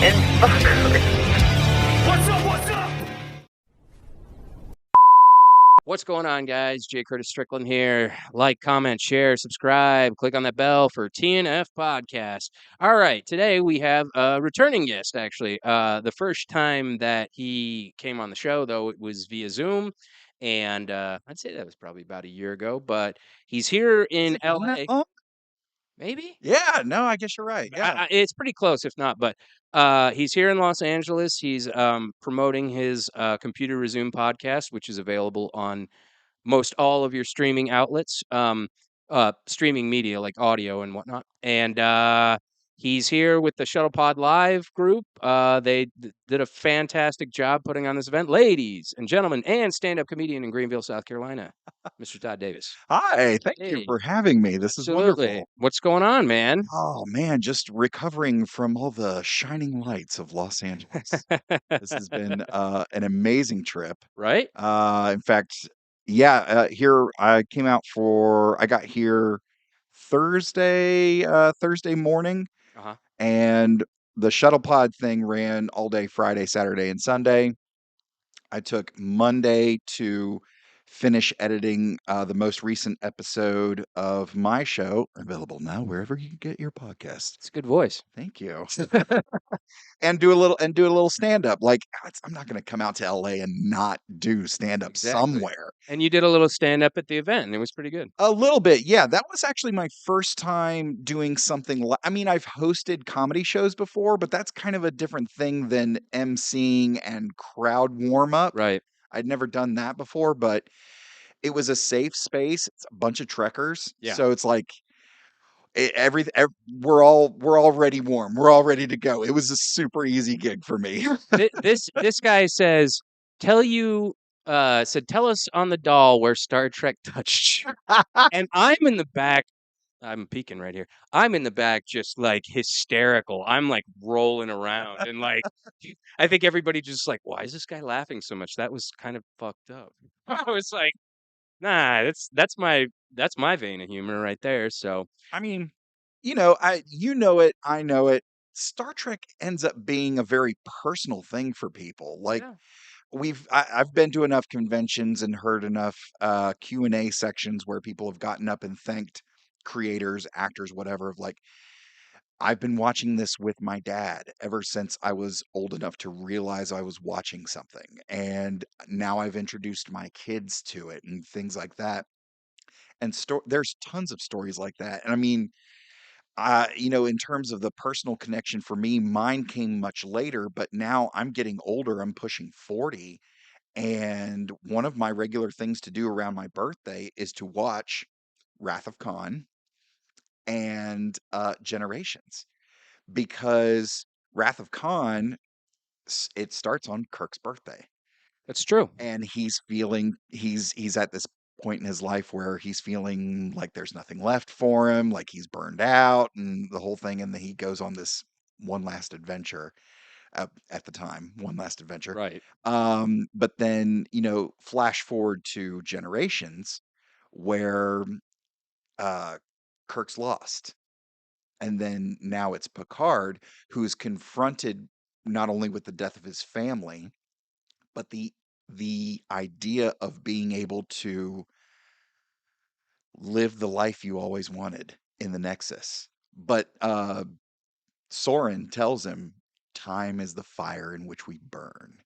and fuckery. What's going on, guys? J. Curtis Strickland here. Like, comment, share, subscribe, click on that bell for TNF Podcast. All right, today we have a returning guest, actually. The first time that he came on the show, though, it was via Zoom. And I'd say that was probably about a year ago, but he's here in LA. Maybe? Yeah, no, I guess you're right. Yeah. It's pretty close, if not. But he's here in Los Angeles. He's promoting his Computer Resume podcast, which is available on most all of your streaming outlets, streaming media like audio and whatnot. And he's here with the Shuttlepod Live group. They did a fantastic job putting on this event. Ladies and gentlemen, and stand-up comedian in Greenville, South Carolina, Mr. Todd Davis. Hi, thank you Hey, for having me. This is absolutely. wonderful. What's going on, man? Oh man, just recovering from all the shining lights of Los Angeles. This has been an amazing trip. Right? In fact, yeah, here I got here Thursday morning, Uh-huh. and the shuttle pod thing ran all day Friday, Saturday, and Sunday. I took Monday to finish editing the most recent episode of my show, available now wherever you get your podcasts. It's a good voice. Thank you. And do a little stand up. Like I'm not going to come out to LA and not do stand up Exactly. somewhere. And you did a little stand-up at the event, and it was pretty good. A little bit, yeah. That was actually my first time doing something. I mean, I've hosted comedy shows before, but that's kind of a different thing than emceeing and crowd warm up. Right. I'd never done that before, but it was a safe space. It's a bunch of trekkers, Yeah. so it's like we're all ready warm. We're all ready to go. It was a super easy gig for me. This guy says, tell us on the doll where Star Trek touched you. And I'm in the back. I'm peeking right here. I'm in the back, just like hysterical. I'm like rolling around, and like, I think everybody just like, why is this guy laughing so much? That was kind of fucked up. I was like, nah, that's my vein of humor right there. So I mean, I know it. Star Trek ends up being a very personal thing for people. Like yeah, I've been to enough conventions and heard enough Q&A sections where people have gotten up and thanked creators, actors, whatever, of like, I've been watching this with my dad ever since I was old enough to realize I was watching something. And now I've introduced my kids to it and things like that. And there's tons of stories like that. And I mean, in terms of the personal connection for me, mine came much later, but now I'm getting older. I'm pushing 40. And one of my regular things to do around my birthday is to watch Wrath of Khan and Generations, because Wrath of Khan, it starts on Kirk's birthday, that's true. and he's at this point in his life where he's feeling like there's nothing left for him, like he's burned out and the whole thing, and then he goes on this one last adventure, at the time, one last adventure. Right. But then, flash forward to Generations, where uh Kirk's lost, and then now it's Picard who's confronted not only with the death of his family, but the idea of being able to live the life you always wanted in the Nexus. But Soren tells him, time is the fire in which we burn.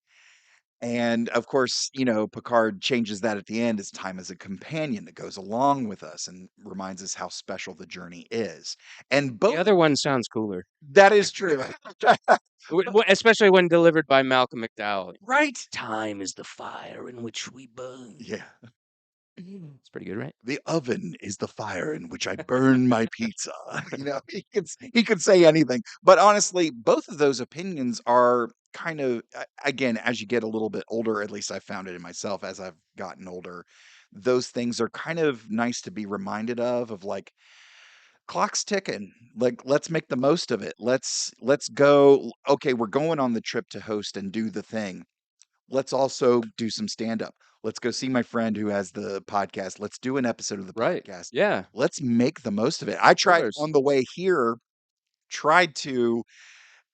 And of course, Picard changes that at the end as time as a companion that goes along with us and reminds us how special the journey is. And The both other one sounds cooler, that is true. especially when delivered by Malcolm McDowell. Right? Time is the fire in which we burn. Yeah. It's pretty good, right? The oven is the fire in which I burn my pizza. He could say anything. But honestly, both of those opinions are kind of, again, as you get a little bit older, at least I found it in myself as I've gotten older, those things are kind of nice to be reminded of like, clock's ticking. Like, let's make the most of it. Let's go. Okay, we're going on the trip to host and do the thing. Let's also do some stand up. Let's go see my friend who has the podcast. Let's do an episode of the Right. podcast. Yeah. Let's make the most of it. I tried Course. on the way here, tried to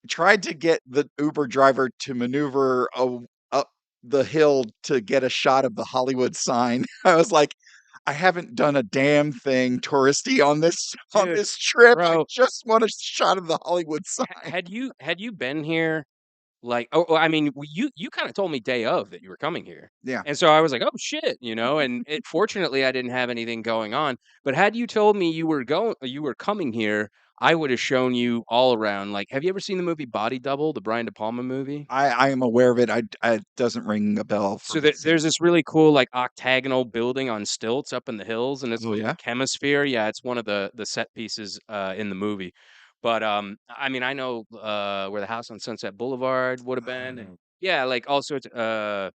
tried to get the Uber driver to maneuver up the hill to get a shot of the Hollywood sign. I was like, I haven't done a damn thing touristy on Dude, this trip. I bro, just want a shot of the Hollywood sign. had you been here? Like, oh, I mean, you kinda told me day of that you were coming here, Yeah. and so I was like, "Oh, shit," and fortunately, I didn't have anything going on, but had you told me you were coming here, I would have shown you all around, like, have you ever seen the movie Body Double, the Brian De Palma movie? I am aware of it. I it doesn't ring a bell for So me seeing there's it. this really cool, like, octagonal building on stilts up in the hills, and it's Oh, called the yeah? Chemisphere. Yeah, it's one of the set pieces, in the movie. But, I mean, I know, where the house on Sunset Boulevard would have been, and Oh, yeah, like, all sorts I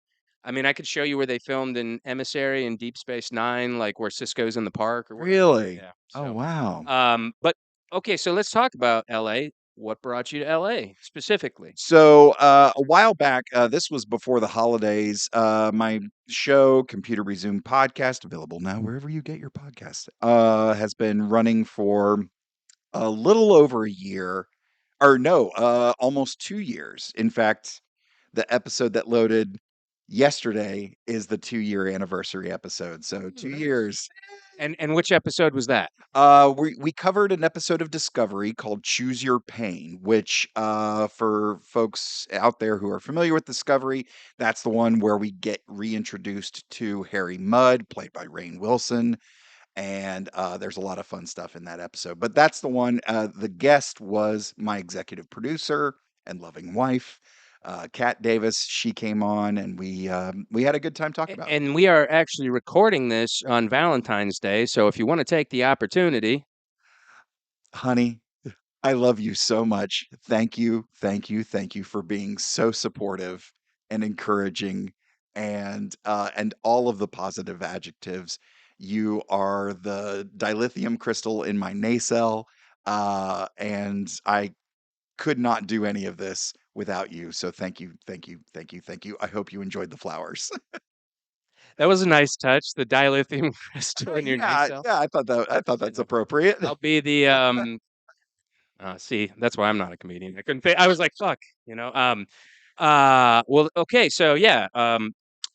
mean, I could show you where they filmed in Emissary and Deep Space Nine, like, where Cisco's in the park or whatever. really? Yeah, Oh, so, wow. but okay, so let's talk about LA. What brought you to LA specifically? So, a while back, this was before the holidays, my show, Computer Resume Podcast, available now wherever you get your podcasts, has been running for a little over a year, or no, almost 2 years. In fact, the episode that loaded yesterday is the 2-year anniversary episode, so Ooh, 2 nice. years. And which episode was that? We covered an episode of Discovery called "Choose Your Pain," which, for folks out there who are familiar with Discovery, that's the one where we get reintroduced to Harry Mudd, played by Rainn Wilson, and, there's a lot of fun stuff in that episode. But that's the one. The guest was my executive producer and loving wife, Kat Davis. She came on, and we had a good time talking about it. And we are actually recording this on Valentine's Day, so if you wanna take the opportunity. Honey, I love you so much. Thank you, thank you, thank you for being so supportive and encouraging and all of the positive adjectives. You are the dilithium crystal in my nacelle, and I could not do any of this without you. So thank you, thank you, thank you, thank you. I hope you enjoyed the flowers. That was a nice touch, the dilithium crystal in your Yeah, nacelle. yeah, I thought You that's know, appropriate. I'll be the, see, that's why I'm not a comedian. I couldn't think I was like, "Fuck," you know? Well, okay, so yeah,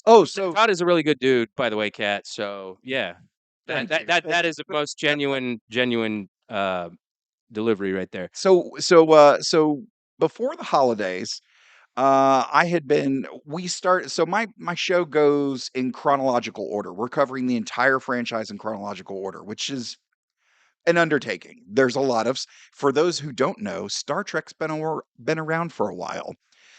Oh, T so Todd is a really good dude, by the way, Kat, so yeah. That thank that you. that Thank that you. is the most genuine, delivery right there. So before the holidays, I had been we start so my show goes in chronological order. We're covering the entire franchise in chronological order, which is an undertaking. There's a lot of for those who don't know, Star Trek's been around for a while.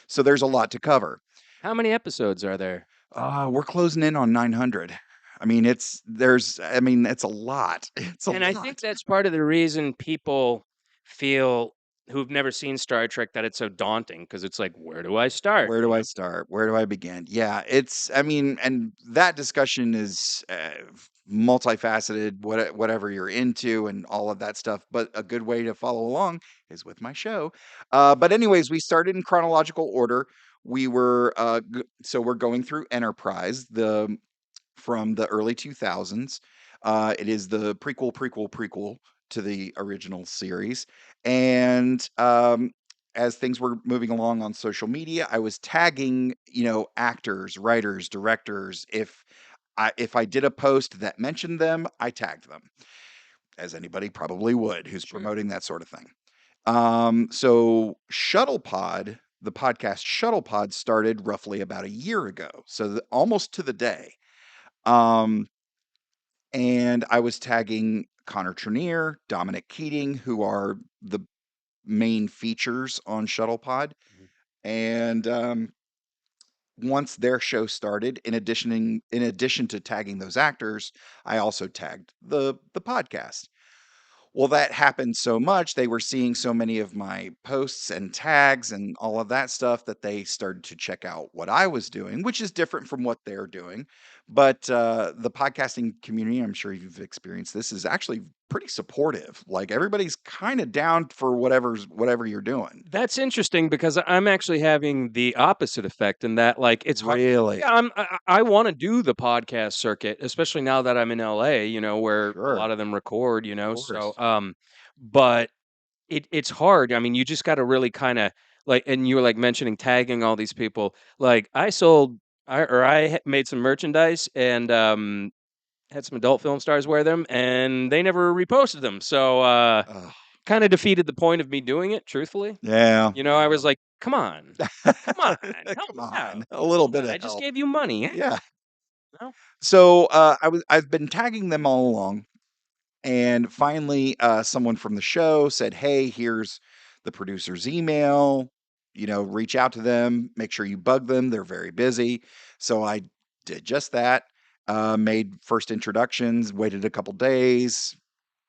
So there's a lot to cover. How many episodes are there? We're closing in on 900. I mean, it's a lot. It's a And I think lot. that's part of the reason people feel who've never seen Star Trek that it's so daunting because it's like, "Where do I start?" Where You do I know? start? Where do I begin? Yeah, I mean, and that discussion is multifaceted, whatever you're into and all of that stuff. But a good way to follow along is with my show. But, anyways, we started in chronological order. So we're going through Enterprise, from the early 2000s. It is the prequel to the original series. And as things were moving along on social media, I was tagging, actors, writers, directors. If I did a post that mentioned them, I tagged them, as anybody probably would who's Sure. promoting that sort of thing. So Shuttlepod, the podcast Shuttlepod, started roughly about a year ago, so almost to the day. Um, and I was tagging Connor Trenier, Dominic Keating, who are the main features on Shuttlepod. Mhm. And once their show started, in addition to tagging those actors, I also tagged the podcast. Well, that happened so much, they were seeing so many of my posts and tags and all of that stuff that they started to check out what I was doing, which is different from what they're doing. But the podcasting community, I'm sure you've experienced this, is actually pretty supportive. Like everybody's kind of down for whatever you're doing. That's interesting because I'm actually having the opposite effect in that, like, it's hard. Really? Yeah, I wanna do the podcast circuit, especially now that I'm in LA, where a Sure. lot of them record, Of so, course. but it's hard. I mean, you just gotta really kinda like, and you were like mentioning tagging all these people. Like I sold, made some merchandise and had some adult film stars wear them, and they never reposted them. So Ugh. kind of defeated the point of me doing it. Truthfully, Yeah. you know, I was like, come on, help Come me on, out. a little Come bit on, of I just help. gave you money. Yeah. No? So I've been tagging them all along, and finally, someone from the show said, "Hey, here's the producer's email. You know, reach out to them. Make sure you bug them. They're very busy." So I did just that. Made first introductions. Waited a couple days.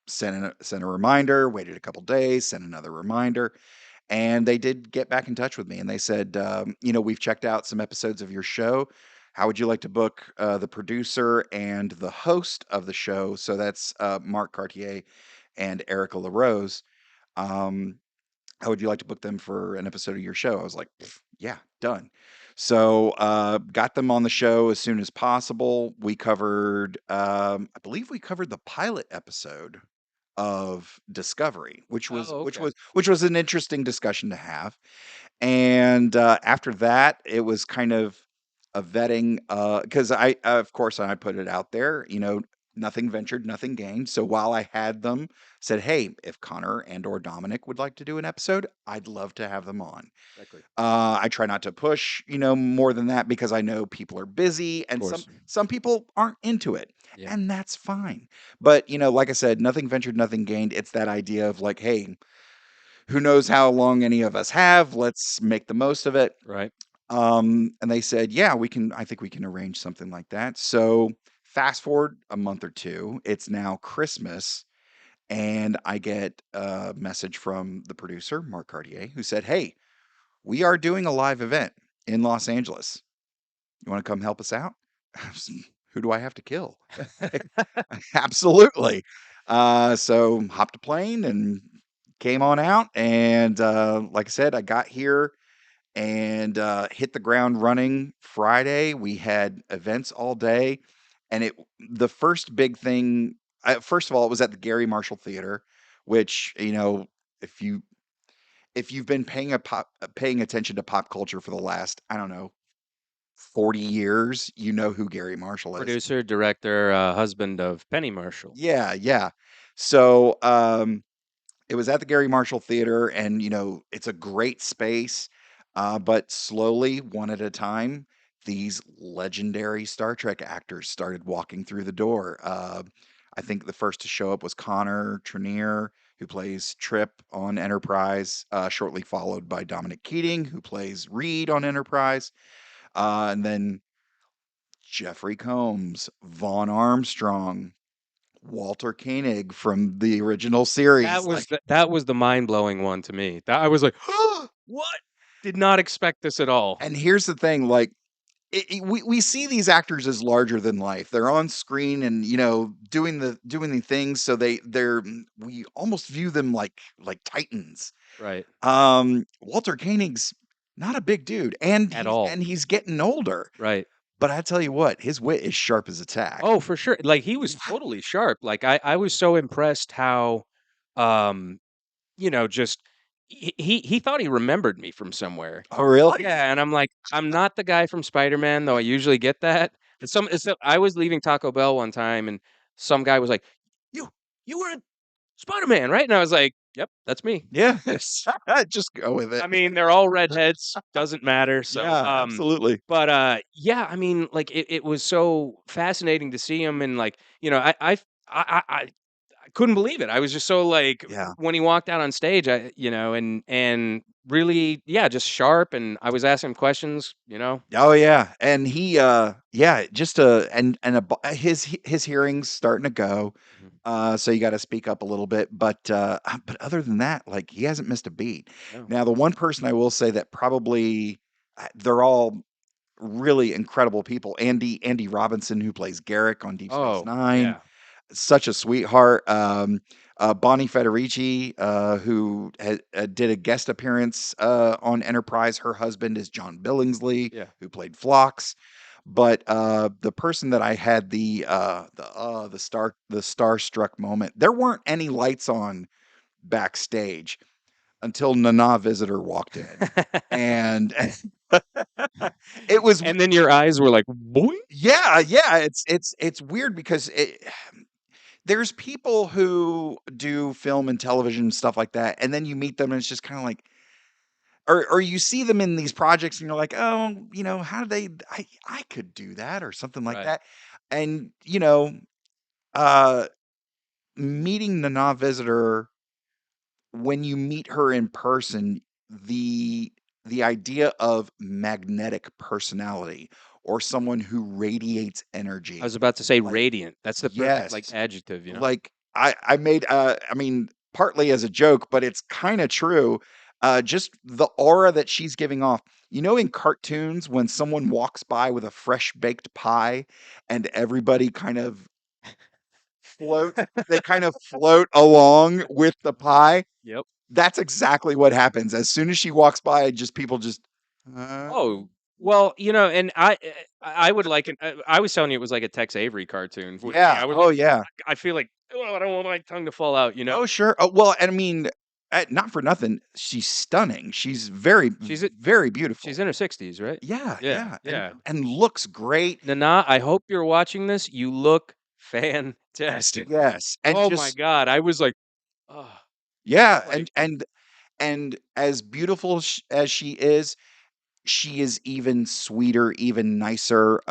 Sent a reminder. Waited a couple days. Sent another reminder. And they did get back in touch with me, and they said, you know, we've checked out some episodes of your show. How would you like to book the producer and the host of the show? So that's Mark Cartier and Erica LaRose. Um, how would you like to book them for an episode of your show? I was like, "Pff, yeah, done." So got them on the show as soon as possible. We covered, I believe we covered the pilot episode of Discovery, Oh, okay. which was an interesting discussion to have. And after that, it was kind of a vetting because I of course I put it out there, you know, nothing ventured, nothing gained. So while I had them, said, hey, if Connor and or Dominic would like to do an episode, I'd love to have them on. Exactly. I try not to push, you know, more than that because I know people are busy Of and course. some people aren't into it, Yeah. and that's fine. But, you know, like I said, nothing ventured, nothing gained. It's that idea of like, hey, who knows how long any of us have? Let's make the most of it. Right. And they said, yeah, we can, I think we can arrange something like that. So fast forward a month or two, it's now Christmas, and I get a message from the producer, Mark Cartier, who said, hey, we are doing a live event in Los Angeles. You want to come help us out? Who do I have to kill? Absolutely. So hopped a plane and came on out. And like I said, I got here and hit the ground running Friday. We had events all day. And the first big thing, first of all, it was at the Gary Marshall Theater, which, you know, if you if you've been paying attention to pop culture for the last, I don't know, 40 years, you know who Gary Marshall is. Producer, director, husband of Penny Marshall. Yeah, yeah. So, it was at the Gary Marshall Theater, and, you know, it's a great space, but slowly, one at a time, these legendary Star Trek actors started walking through the door. I think the first to show up was Connor Trenier, who plays Trip on Enterprise, shortly followed by Dominic Keating, who plays Reed on Enterprise, and then Jeffrey Combs, Vaughn Armstrong, Walter Koenig from the original series. Like, That was the mind-blowing one to me. That I was like, "What? Did not expect this at all." and here's the thing, like we see these actors as larger than life. They're on screen and, you know, doing the things. So we almost view them like titans. Right. Walter Koenig's not a big dude, and At all. he's getting older. Right. But I tell you what, his wit is sharp as a tack. Oh, for sure. Like, he was totally sharp. Like, I was so impressed how, um, you know, just he thought he remembered me from somewhere. Oh, really? Yeah, and I'm like, "I'm not the guy from Spider-Man," though I usually get that. And I was leaving Taco Bell one time, and some guy was like, "You you were in Spider-Man, right?" And I was like, "Yep, that's me." Yeah, just go with it. I mean, they're all redheads, doesn't matter. So, Yeah, absolutely. but yeah, I mean, like it was so fascinating to see him, and like, you know, I couldn't believe it. I was just so like Yeah. when he walked out on stage, you know, and really, yeah, just sharp. And I was asking him questions, you know. Oh, yeah, and he, yeah, just, and his hearing's starting to go, Mhm. so you gotta speak up a little bit, but other than that, like, he hasn't missed a beat. No. Now, the one person I will say that probably they're all really incredible people. Andy Robinson, who plays Garrick on Deep Space Oh Nine, yeah, such a sweetheart. Bonnie Federici, who did a guest appearance on Enterprise. Her husband is John Billingsley, yeah. who played Phlox. But the person that I had the starstruck moment, there weren't any lights on backstage, until Nana Visitor walked in. And it was And then your eyes were like, boing. yeah, yeah, it's weird because there's people who do film and television stuff like that, and then you meet them and it's just kind of like, or you see them in these projects and you're like, oh, how do they? I could do that or something like Right. that, and uh, meeting the non visitor when you meet her in person, the the idea of magnetic personality or someone who radiates I was energy, about to say like radiant. That's the perfect, like, yes, adjective, you know? like I made I mean partly as a joke, but it's kind of true. Just the aura that she's giving off. In cartoons when someone walks by with a fresh baked pie and everybody kind of float along with the pie. Yep. That's exactly what happens. As soon as she walks by, just people just uh, Oh, well, and I would like I was telling you it was like a Tex Avery cartoon with me. yeah. I would Oh like yeah. I feel like, "Oh, I don't want my tongue to fall out," you know? Oh sure. Oh, well, and I mean, not for nothing, she's stunning. She's very, She's at very she's beautiful. in her 60s, right? Yeah, Yeah, yeah, and yeah. and looks great. Nana, I hope you're watching this. You look fantastic. Yes, and Oh my just god. I was like, "Oh," yeah, like and as beautiful as she is even sweeter, even nicer.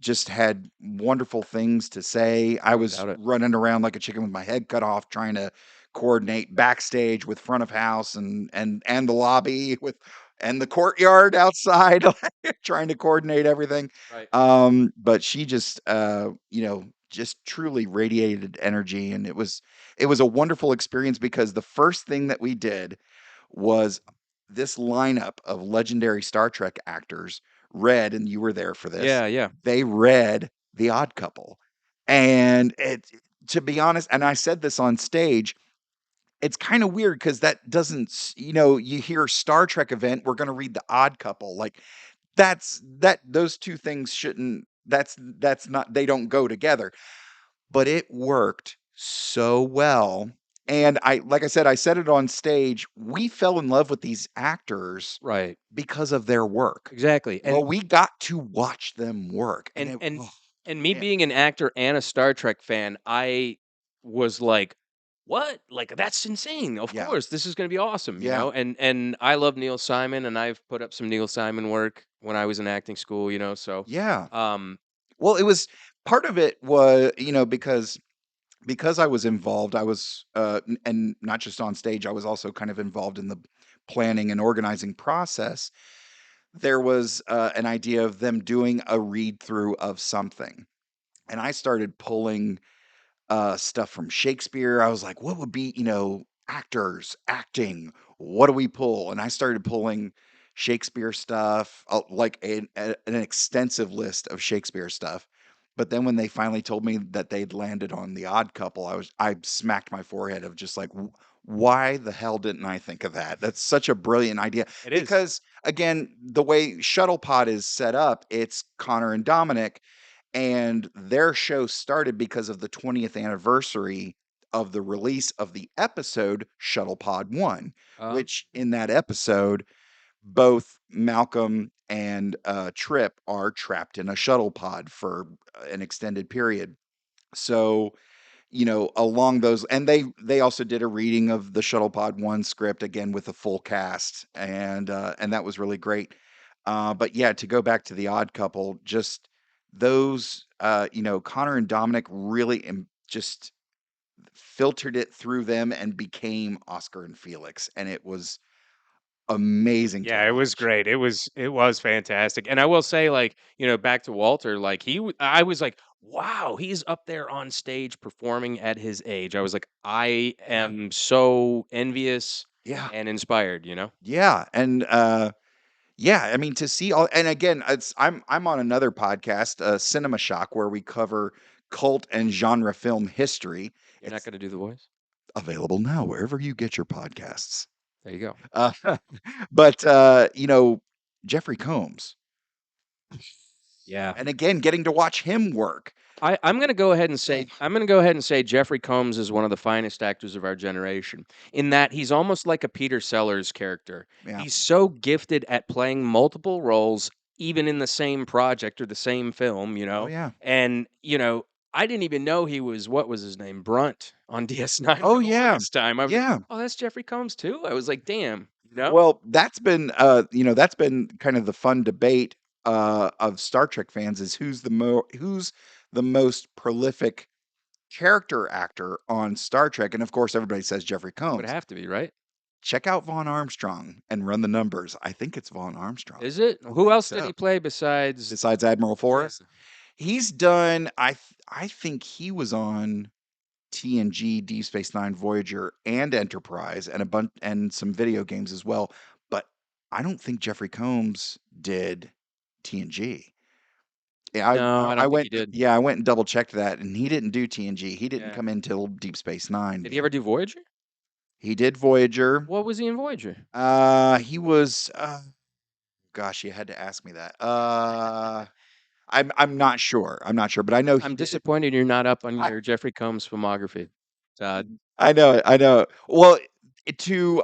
Just had wonderful things to say. I don't was doubt it. running around like a chicken with my head cut off, trying to coordinate backstage with front of house and the lobby with and the courtyard outside, trying to coordinate everything. Right. But she just, just truly radiated energy, and it was a wonderful experience because the first thing that we did was this lineup of legendary Star Trek actors read, and you were there for this. Yeah, yeah. They read The Odd Couple. And to be honest, and I said this on stage, it's kind of weird because that doesn't, you hear Star Trek event, we're going to read The Odd Couple. Like those two things shouldn't, that's not, they don't go together, but it worked so well. And like I said, I said it on stage. We fell in love with these actors Right. because of their work. Exactly. Well, we got to watch them work, and And it, and oh and me man, being an actor and a Star Trek fan, I was like, "What? Like that's insane. Of yeah, course, this is going to be awesome, you yeah, know?" And I love Neil Simon and I've put up some Neil Simon work when I was in acting school, so yeah. um Well, it was part of it was, because I was involved. I was, and not just on stage. I was also kind of involved in the planning and organizing process. There was an idea of them doing a read through of something, and I started pulling stuff from Shakespeare. I was like, what would be, actors acting? What do we pull? And I started pulling Shakespeare stuff, like an extensive list of Shakespeare stuff. But then when they finally told me that they'd landed on The Odd Couple, I smacked my forehead of just like, why the hell didn't I think of that? That's such a brilliant idea. it is. Because again, the way Shuttlepod is set up, it's Connor and Dominic, and their show started because of the 20th anniversary of the release of the episode Shuttlepod 1, Uh which in that episode, both Malcolm and Trip are trapped in a shuttle pod for an extended period. So, along those, and they also did a reading of the Shuttlepod 1 script again with a full cast, and that was really great. But yeah, to go back to The Odd Couple, just those, Connor and Dominic really just filtered it through them and became Oscar and Felix, and it was amazing to Yeah, it was watch. great. It was fantastic. And I will say, like, back to Walter, like I was like, wow, he's up there on stage performing at his age. I was like, I Yeah, am so envious yeah, and inspired, yeah, and yeah, I mean to see all, and again, I'm on another podcast, Cinema Shock, where we cover cult and genre film history. You're not It's gonna do the voice? available now wherever you get your podcasts. There you go. Uh, but Jeffrey Combs, Yeah. And again, getting to watch him work. I'm going to go ahead and say Oh, Jeffrey Combs is one of the finest actors of our generation. In that he's almost like a Peter Sellers character. yeah. He's so gifted at playing multiple roles, even in the same project or the same film. Oh yeah. And I didn't even know he was what was his name Brunt on DS9 Oh for the yeah. longest time. I was like, Yeah. oh, that's Jeffrey Combs too. I was like, damn. Well, that's been kind of the fun debate of Star Trek fans is who's the most prolific character actor on Star Trek, and of course everybody says Jeffrey It would Combs. have to be right. Check out Vaughn Armstrong and run the numbers. I think it's Vaughn Armstrong. Is it? I Who think else did so. he play besides? Besides Admiral Yeah. Forrest, he's done. I think he was on TNG, Deep Space Nine, Voyager, and Enterprise, and a bunch and some video games as well. But I don't think Jeffrey Combs did TNG. Yeah, No, I I don't think he went. did. Yeah, I went and double checked that, and he didn't do TNG. He didn't Yeah. come in till Deep Space Nine. Did he ever do Voyager? He did Voyager. What was he in Voyager? He was. Gosh, you had to ask me that. I'm not sure. I'm not sure, but I know he I'm did. disappointed you're not up on I your Jeffrey Combs filmography, Todd. I know it. I know it. Well, to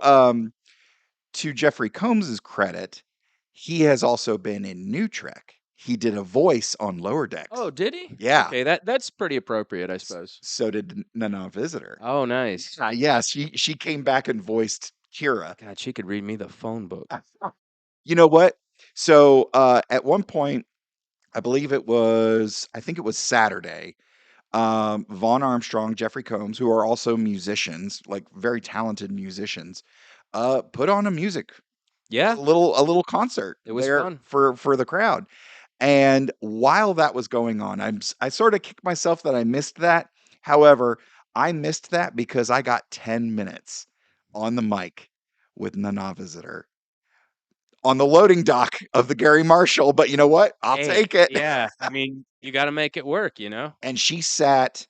to Jeffrey Combs's credit, he has also been in New Trek. He did a voice on Lower Decks. Oh, did he? Yeah. Okay, that's pretty appropriate, I suppose. So did Nana Visitor. Oh, nice. Yeah, she came back and voiced Kira. God, she could read me the phone book. You know what? So at one point, I think it was Saturday. Vaughn Armstrong, Jeffrey Combs, who are also musicians, like very talented musicians, put on Yeah, a little concert it was there fun. for the crowd. And while that was going on, I sort of kicked myself that I missed that. However, I missed that because I got 10 minutes on the mic with Nana Visitor on the loading dock of the Gary Marshall. But you know what? I'll Hey, take it. yeah. I mean, you got to make it work. And she sat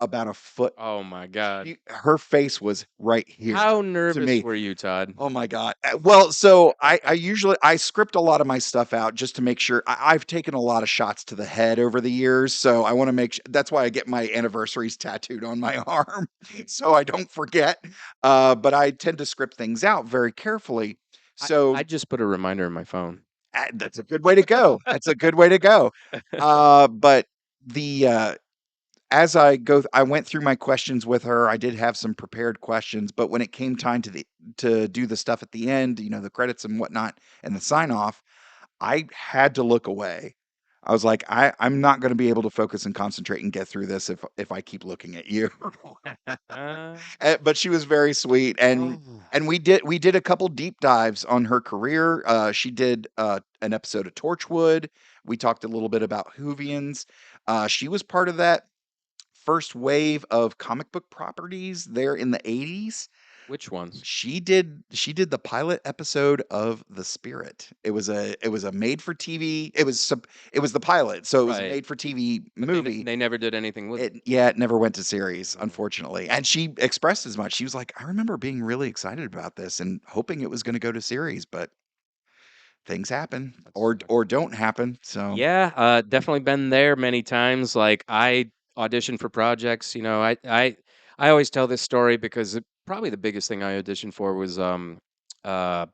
about a foot. Oh my God. Her face was right here How to nervous me. were you, Todd? Oh my God. Well, so I usually I script a lot of my stuff out just to make sure I've taken a lot of shots to the head over the years. So I want to make sure that's why I get my anniversaries tattooed on my arm so I don't forget. But I tend to script things out very carefully. I So just put a reminder in my phone. that's a good way to go. That's a good way to go. But the as I went through my questions with her. I did have some prepared questions, but when it came time to do the stuff at the end, the credits and whatnot and the sign off, I had to look away. I was like, I'm not going to be able to focus and concentrate and get through this if I keep looking at you. Uh, But she was very sweet, oh, and we did a couple deep dives on her career. She did an episode of Torchwood. We talked a little bit about Whovians. She was part of that first wave of comic book properties there in the 80s. which ones? She did the pilot episode of The Spirit. It was a made for TV. It was the pilot, so it was a Right. made for TV But movie. they never did anything with it. It never went to series, Oh, unfortunately. And she expressed as much. She was like, I remember being really excited about this and hoping it was going to go to series, but things happen that sucks. or don't happen. So, Yeah, definitely been there many times. Like I auditioned for projects. I always tell this story because probably the biggest thing I auditioned for was uh,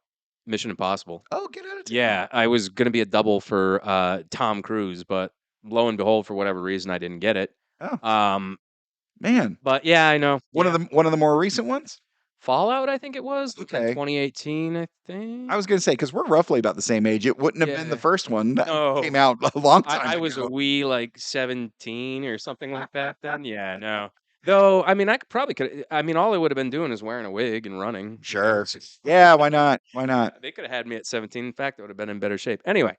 Mission Impossible. oh, get out of town. Yeah, I was gonna be a double for Tom Cruise, but lo and behold, for whatever reason, I didn't get it. Oh, Um, man. but yeah, I know. Yeah, One of the more recent ones? Fallout, I think it was like in Okay. 2018. I I think. was gonna say because 'cause we're roughly about the same age. It wouldn't have been the Yeah. first one that came No. out a long I time I was a ago. wee, like, 17 or something like that then, yeah, no. Though, I mean, I mean, all I would've been doing is wearing a wig and running. Sure. Yeah, why not? Why not? They coulda had me at 17. In fact, I would've been in better shape. Anyway,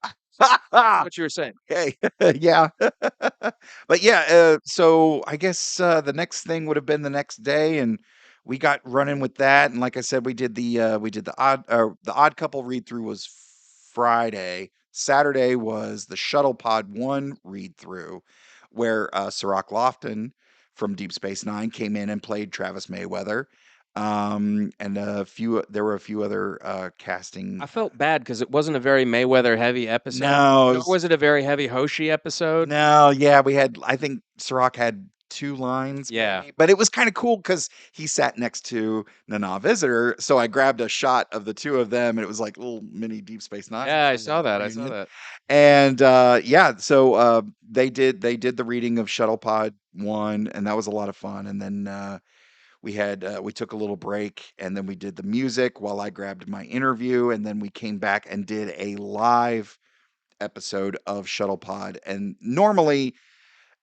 what you were saying. Okay. Yeah. But yeah, so I guess, the next thing would have been the next day, and we got running with that, and like I said, we did the Odd Couple read-through was Friday. Saturday was the Shuttlepod 1 read-through, where, Cirroc Lofton from Deep Space Nine came in and played Travis Mayweather. and there were a few other casting. I felt bad because it wasn't a very Mayweather heavy episode, No, nor was it a very heavy Hoshi episode. no, yeah, we had. I think Sirach had two lines Yeah. maybe, but it was kind of cool because he sat next to Nana Visitor, so I grabbed a shot of the two of them, and it was like little mini Deep Space Nine Yeah, I saw that. I saw reunion. that. And yeah, so they did the reading of Shuttlepod 1, and that was a lot of fun. And then we took a little break, and then we did the music while I grabbed my interview, and then we came back and did a live episode of Shuttlepod. And normally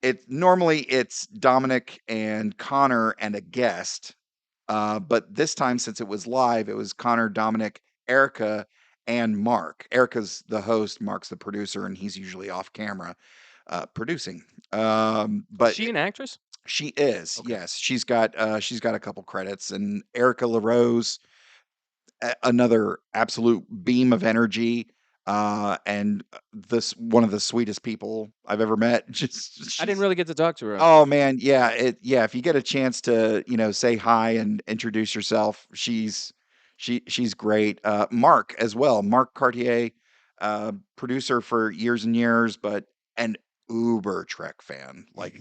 it's Dominic and Connor and a guest. But this time, since it was live, it was Connor, Dominic, Erica, and Mark. Erica's the host, Mark's the producer, and he's usually off camera producing. Is But she an actress? she is, Okay. yes. She's got a couple credits, and Erica LaRose, another absolute beam of energy, and this one of the sweetest people I've ever met. Just I didn't she's really get to talk to her, Oh unfortunately. man, yeah, if you get a chance to, say hi and introduce yourself, she's great. Mark as well. Mark Cartier, producer for years and years, but an uber Trek fan. Like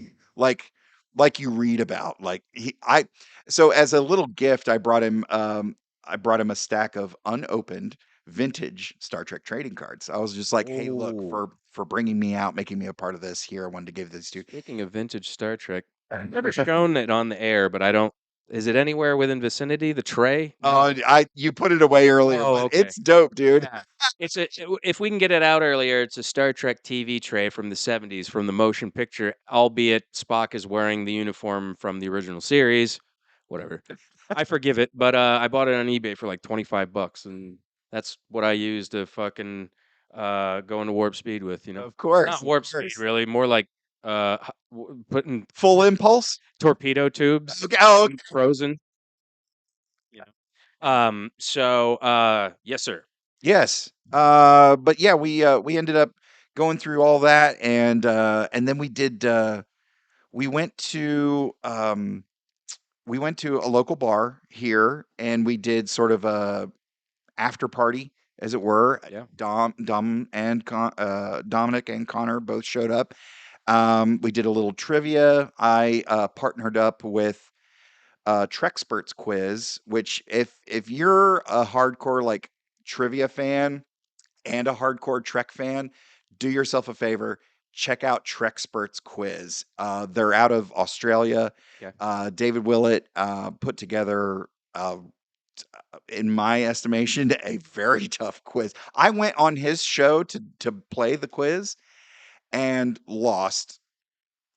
like you read about. Like he I so as a little gift, I brought him a stack of unopened vintage Star Trek trading cards. I was just like, "Hey, look, Oh, for bringing me out, making me a part of this here. I wanted to give these to." speaking of vintage Star Trek, I've never shown it on the air, but I don't. Is it anywhere within vicinity? The tray? Oh, No. you put it away earlier, Oh, but okay. it's dope, dude. Yeah. If we can get it out earlier, it's a Star Trek TV tray from the 70s from the motion picture, albeit Spock is wearing the uniform from the original series. Whatever. I forgive it, but I bought it on eBay for like 25 bucks, and that's what I use to fucking go into warp speed with, Of course, Not of warp speed, course. really, more like putting Full impulse? torpedo tubes Okay. Oh, in frozen. You so yes, sir. yes. But yeah, we ended up going through all that, and then we went to a local bar here, and we did sort of a after party, as it were. Yeah. Dominic and Connor both showed up. We did a little trivia. I partnered up with Trexperts quiz, which if you're a hardcore like trivia fan and a hardcore Trek fan, do yourself a favor. Check out Trexperts quiz. They're out of Australia. Yeah. David Willett put together, in my estimation, a very tough quiz. I went on his show to play the quiz and lost.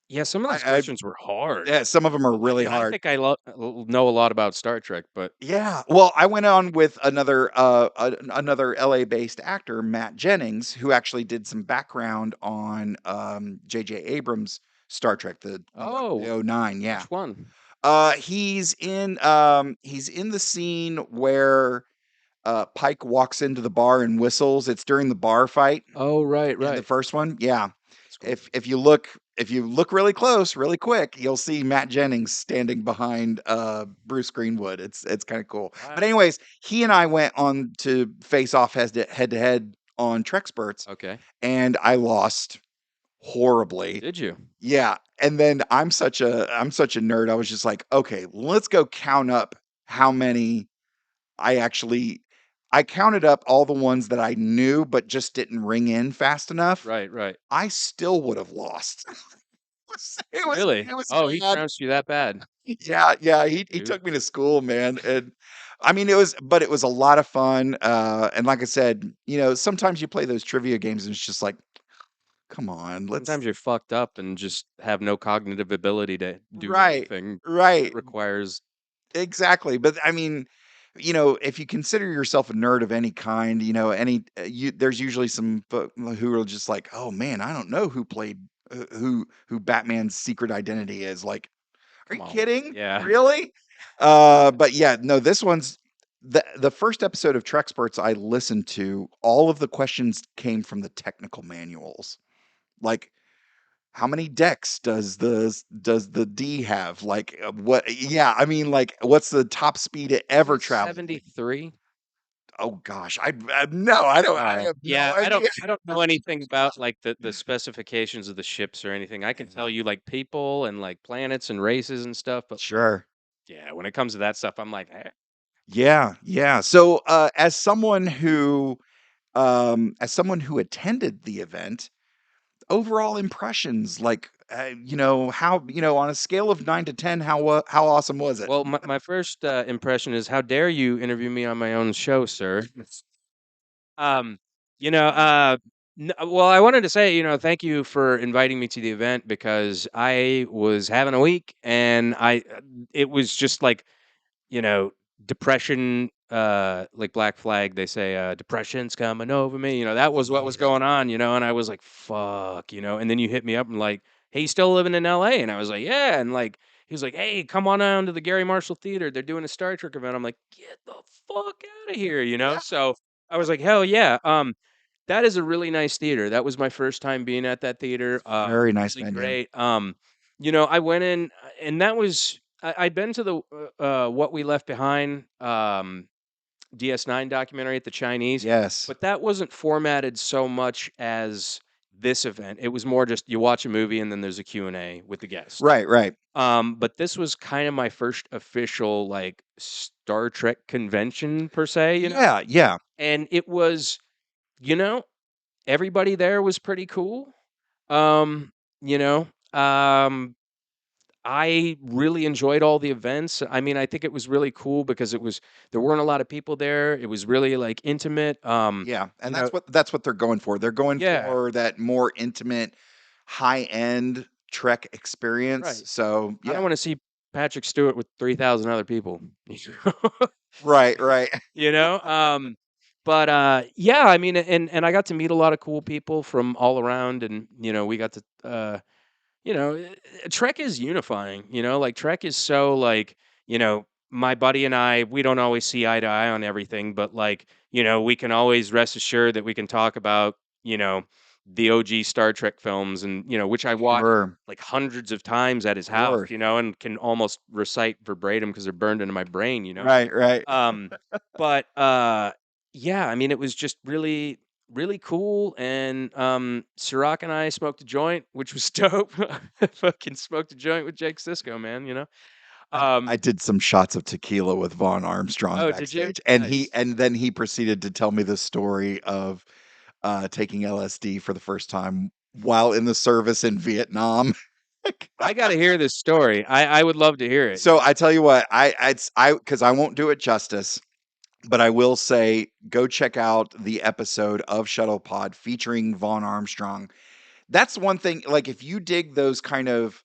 Yeah, some of those I questions were hard. Yeah, some of them are I really mean, I hard. think know a lot about Star Trek, but Yeah. Well, I went on with another LA based actor, Matt Jennings, who actually did some background on J.J. Abrams' Star Trek, the one, oh, the '09. Yeah. which one? He's in the scene where Pike walks into the bar and whistles. It's during the bar fight Oh, right, in the right. first one. Yeah. That's cool. If you look really close, really quick, you'll see Matt Jennings standing behind Bruce Greenwood. It's kind of cool. But Wow. anyways, he and I went on to face off head to head on Trexperts, Okay. and I lost horribly. Did you? Yeah, and then I'm such a nerd. I was just like, okay, let's go count up how many I actually I counted up all the ones that I knew but just didn't ring in fast enough. Right, right. I still would have lost. It was Really? it was Oh, he bad. trounced you that bad, Yeah, yeah, he dude. took me to school, man, and I mean, it was a lot of fun, and like I said, sometimes you play those trivia games and it's just like, "Come on, let's." Sometimes you're fucked up and just have no cognitive ability to do Right, anything that right, requires exactly, but I mean, if you consider yourself a nerd of any kind, there's usually some who are just like, "Oh man, I don't know who Batman's secret identity is." Like, are come you on. kidding? Yeah. Really? But yeah, no, this one's the first episode of Trexperts I listened to, all of the questions came from the technical manuals. Like, how many decks does the D have? Like, what? Yeah, I mean, like, what's the top speed it Isn't ever it traveled? Like, 73? oh gosh, no, I don't. I Oh, have no yeah, I don't idea. I don't know anything about, like, the specifications of the ships or anything. I can tell you, like, people and, like, planets and races and stuff, but, like, Sure. yeah, when it comes to that stuff, I'm like, "Eh." Yeah, yeah. So, as someone who attended the event, overall impressions, like, how, on a scale of 9 to 10, how awesome was it? Well, my first, impression is, "How dare you interview me on my own show, sir?" Um, you know, well, I wanted to say, thank you for inviting me to the event because I was having a week and it was just like, you know, depression, like Black Flag, they say, depression's coming over me. That was what was going on, and I was like, fuck, and then you hit me up and like, hey, you still living in LA? And I was like, yeah. And like, he was like, hey, come on down to the Gary Marshall Theater. They're doing a Star Trek event. I'm like, get the fuck out of here, Yeah. So I was like, hell yeah. That is a really nice theater. That was my first time being at that theater. Very nice Really venue. great. I went in, and that was I'd been to the What We Left Behind DS9 documentary at the Chinese, Yes. but that wasn't formatted so much as this event. It was more just you watch a movie and then there's a Q&A with the guests. Right, right. But this was kind of my first official like Star Trek convention per se, Yeah, yeah. and it was, you know, everybody there was pretty cool. Um, you know, um, I really enjoyed all the events. I mean, I think it was really cool because there weren't a lot of people there. It was really like intimate. Yeah, and You know, that's what they're going for. They're going yeah, for that more intimate, high-end Trek experience. right. So, I don't yeah. want to see Patrick Stewart with 3,000 other people. You Right, right. you know? But yeah, I mean, and I got to meet a lot of cool people from all around, and we got to you know, Trek is unifying, like Trek is so like, my buddy and I, we don't always see eye to eye on everything, but like, we can always rest assured that we can talk about, you know, the OG Star Trek films and, which I watched Sure. like hundreds of times at his house, Sure. and can almost recite verbatim because they're burned into my brain. Right, right. Um, but yeah, I mean, it was just really, really cool. And Sirach and I smoked a joint, which was dope. Fucking smoked a joint with Jake Sisko, man. I Um, did some shots of tequila with Vaughn Armstrong oh, did you? backstage, and Nice. then he proceeded to tell me the story of, taking LSD for the first time while in the service in Vietnam. I got to hear this story. I would love to hear it. So, I tell you what, because I won't do it justice, but I will say, go check out the episode of Shuttlepod featuring Vaughn Armstrong. That's one thing, like, if you dig those kind of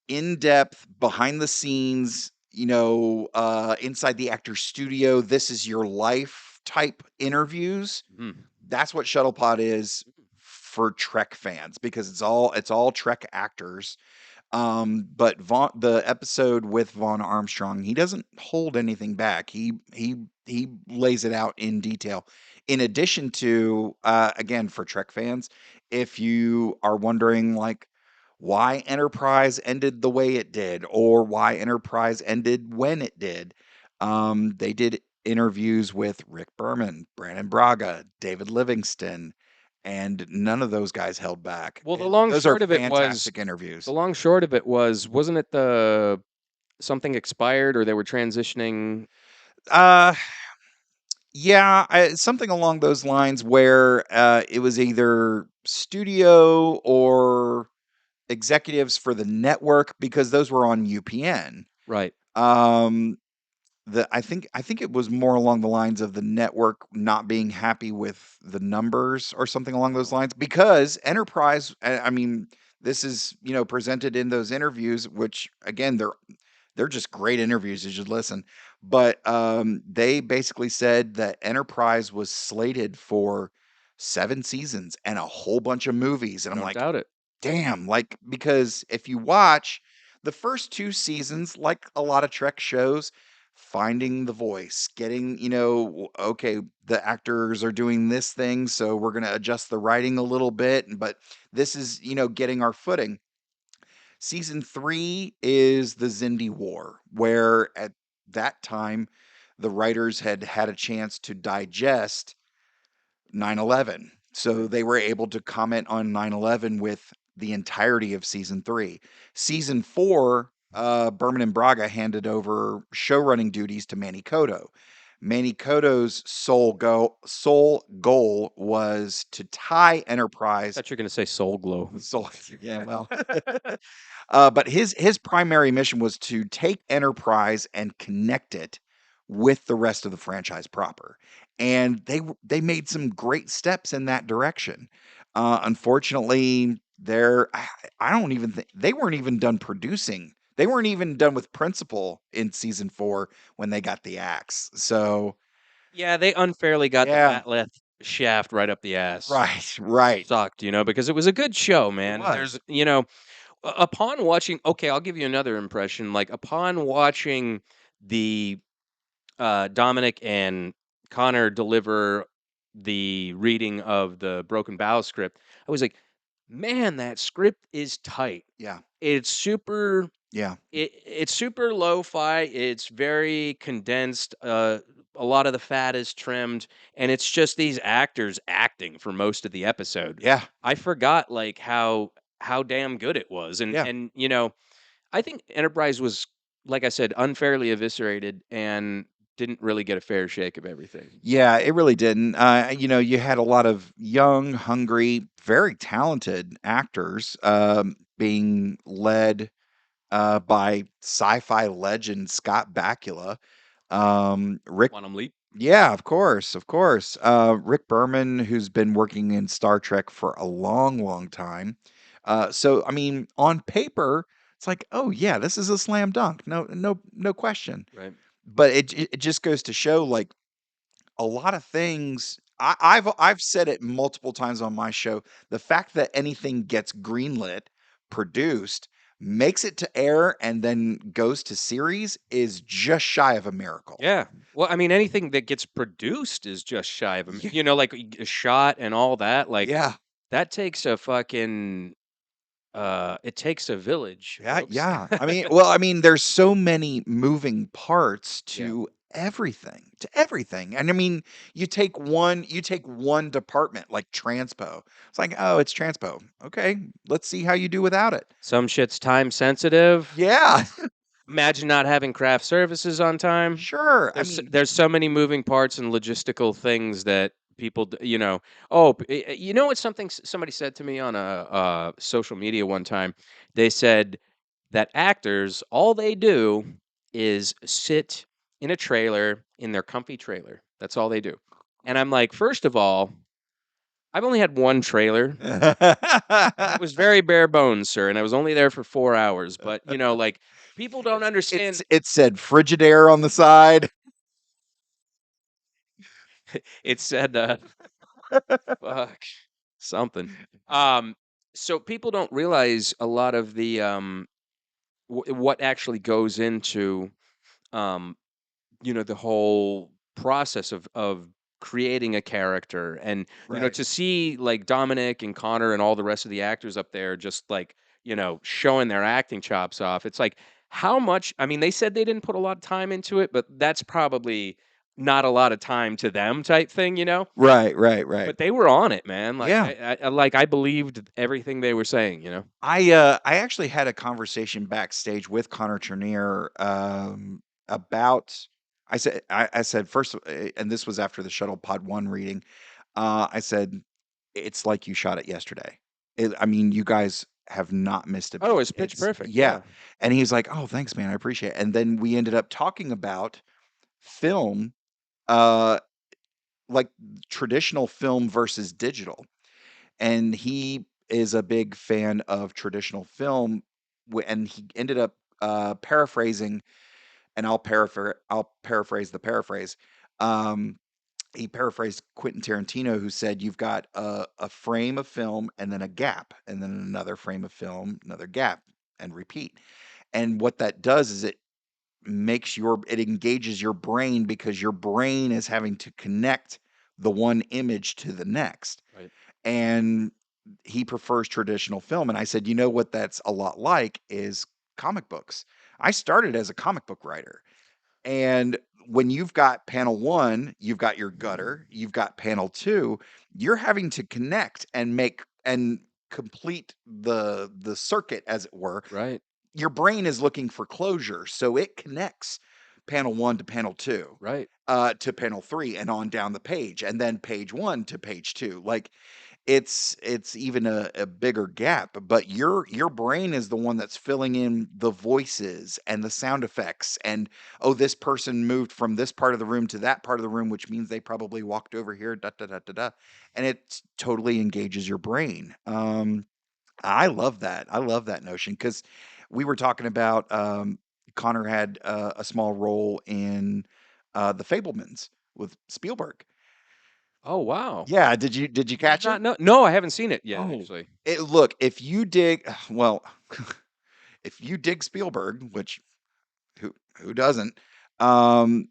in-depth, behind the scenes, inside the actor's studio, this is your life type interviews, Mhm. that's what Shuttlepod is for Trek fans, because it's all Trek actors. But the episode with Vaughn Armstrong, he doesn't hold anything back. He lays it out in detail. In addition to, again, for Trek fans, if you are wondering like why Enterprise ended the way it did, or why Enterprise ended when it did, they did interviews with Rick Berman, Brandon Braga, David Livingston, and none of those guys held back. Well, the long Those are short of it was, fantastic interviews. wasn't it the something expired or they were transitioning? Uh, yeah, something along those lines where it was either studio or executives for the network, because those were on UPN. Right. Um, I think it was more along the lines of the network not being happy with the numbers or something along those Oh, lines, because Enterprise, I mean, this is, presented in those interviews, which again, they're just great interviews. You should listen. But they basically said that Enterprise was slated for 7 seasons and a whole bunch of movies. And I I'm don't like, doubt it. damn, like, because if you watch the first 2 seasons, like a lot of Trek shows, finding the voice, getting, okay, the actors are doing this thing, so we're going to adjust the writing a little bit, but this is, getting our footing. Season 3 is the Zindi War, where at that time the writers had had a chance to digest 9/11. So Right. they were able to comment on 9/11 with the entirety of season 3. Season 4, Berman and Braga handed over showrunning duties to Manny Coto. Manny Coto's sole goal was to tie Enterprise. Thought you're gonna say Soul Glow. Soul, yeah, well, but his primary mission was to take Enterprise and connect it with the rest of the franchise proper, and they made some great steps in that direction. Unfortunately, I don't even think they weren't even done producing. They weren't even done with principal in season 4 when they got the axe. So Yeah, they unfairly got the yeah, Bat'leth shaft right up the ass. right, right. Sucked, because it was a good show, It man. was. Upon watching, okay, I'll give you another impression. Like upon watching the Dominic and Connor deliver the reading of the Broken Bow script, I was like, man, that script is tight. Yeah, It's super yeah, it's super lo-fi, it's very condensed, a lot of the fat is trimmed, and it's just these actors acting for most of the episode. yeah, I forgot, like, how damn good it was, yeah. I think Enterprise was, like I said, unfairly eviscerated and didn't really get a fair shake of everything. Yeah, it really didn't. You had a lot of young, hungry, very talented actors being led by sci-fi legend Scott Bakula. Rick, Quantum Leap. yeah, of course, of course. Rick Berman, who's been working in Star Trek for a long, long time. So, I mean, on paper, it's like, oh yeah, this is a slam dunk. No, no, no question. Right. But it just goes to show, like a lot of things I've said it multiple times on my show. The fact that anything gets greenlit, produced, makes it to air, and then goes to series is just shy of a miracle. Yeah. Well, I mean, anything that gets produced is just shy of Yeah, like a shot and all that. Like yeah, that takes a fucking it takes a village, yeah, folks. yeah. I mean, there's so many moving parts Yeah. to everything. And I mean, you take one department like transpo. It's like, oh, it's transpo. Okay, let's see how you do without it. Some shit's time sensitive. Yeah, Imagine not having craft services on time. sure. I There's mean, there's so many moving parts and logistical things that people, oh, you know what somebody said to me on a social media one time? They said that actors, all they do is sit in a trailer in their comfy trailer. That's all they do. And I'm like, first of all, I've only had one trailer. And it was very bare bones, sir, and I was only there for 4 hours, but, like, people don't understand. it said Frigidaire on the side. It said, fuck, something. Um, so people don't realize a lot of the, what actually goes into, um, the whole process of creating a character, and Right. to see like Dominic and Connor and all the rest of the actors up there just like showing their acting chops off. It's like, how much, I mean, they said they didn't put a lot of time into it, but that's probably not a lot of time to them, type thing, Right, right, right. but they were on it, man. Like Yeah. I believed everything they were saying. I actually had a conversation backstage with Connor Trinneer about I said first, and this was after the Shuttlepod 1 reading. I said, it's like you shot it yesterday. I mean, you guys have not missed a Oh, beat. it's pitch It's perfect, yeah. yeah. And he's like, "Oh, thanks, man. I appreciate it." And then we ended up talking about film, uh, like traditional film versus digital. And he is a big fan of traditional film, and he ended up paraphrasing, and I'll paraphrase the paraphrase. Um, he paraphrased Quentin Tarantino, who said, "You've got a frame of film, and then a gap, and then another frame of film, another gap, and repeat." And what that does is it it engages your brain because your brain is having to connect the one image to the next. Right. And he prefers traditional film. And I said, you know what that's a lot like is comic books. I started as a comic book writer. And when you've got panel one, you've got your gutter, you've got panel two, you're having to connect and make and complete the circuit, as it were. Right. Your brain is looking for closure, so it connects panel one to panel two, Right. to panel three, and on down the page, and then page one to page two. Like it's even a bigger gap, but your brain is the one that's filling in the voices and the sound effects, and oh, this person moved from this part of the room to that part of the room, which means they probably walked over here, da da da da da, and it totally engages your brain. I love that. I love that notion because we were talking about Connor had a small role in the Fablemans with Spielberg. Oh, wow. Yeah, did you Did catch it? not know. No, I haven't seen it yet, Oh, actually. look, if you dig, well, if you dig Spielberg, which who doesn't, um,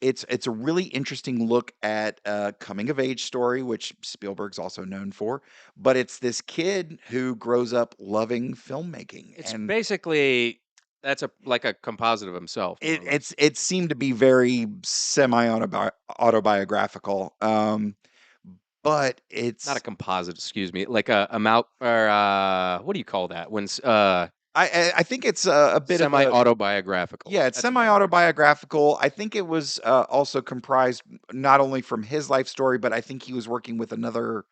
it's a really interesting look at a coming of age story, which Spielberg's also known for, but it's this kid who grows up loving filmmaking, It's and basically that's a like a composite of himself, more or less. it seemed to be very semi autobiographical, but Not a it's composite, excuse me, like a mal or, what do you call that? When I think it's a bit of a semi-autobiographical. yeah, it's That's a better word. semi-autobiographical. I think it was, also comprised not only from his life story, but I think he was working with another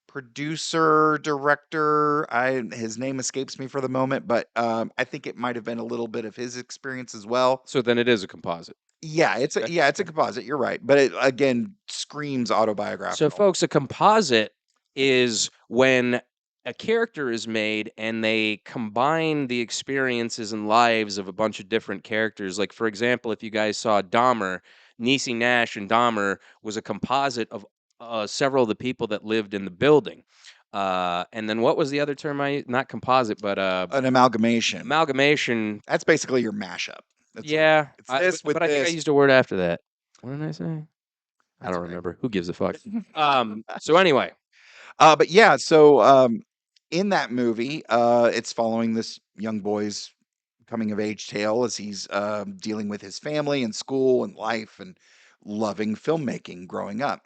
producer, director. His name escapes me for the moment, but, I think it might have been a little bit of his experience as well. So then it is a composite. Okay, Yeah, it's a okay. composite, you're right, but it, again, screams So, autobiographical. folks, a composite is when a character is made and they combine the experiences and lives of a bunch of different characters. Like, for example, if you guys saw Dahmer, Niecy Nash and Dahmer was a composite of several of the people that lived in the building. And then what was the other term not composite, but An amalgamation. amalgamation. That's basically your mashup. It's like, Yeah, it's this with but I think I this. used a word after that. What did I say? I That's don't okay. remember. Who gives a fuck? So anyway, But yeah, so in that movie, it's following this young boy's coming of age tale as he's dealing with his family and school and life and loving filmmaking growing up.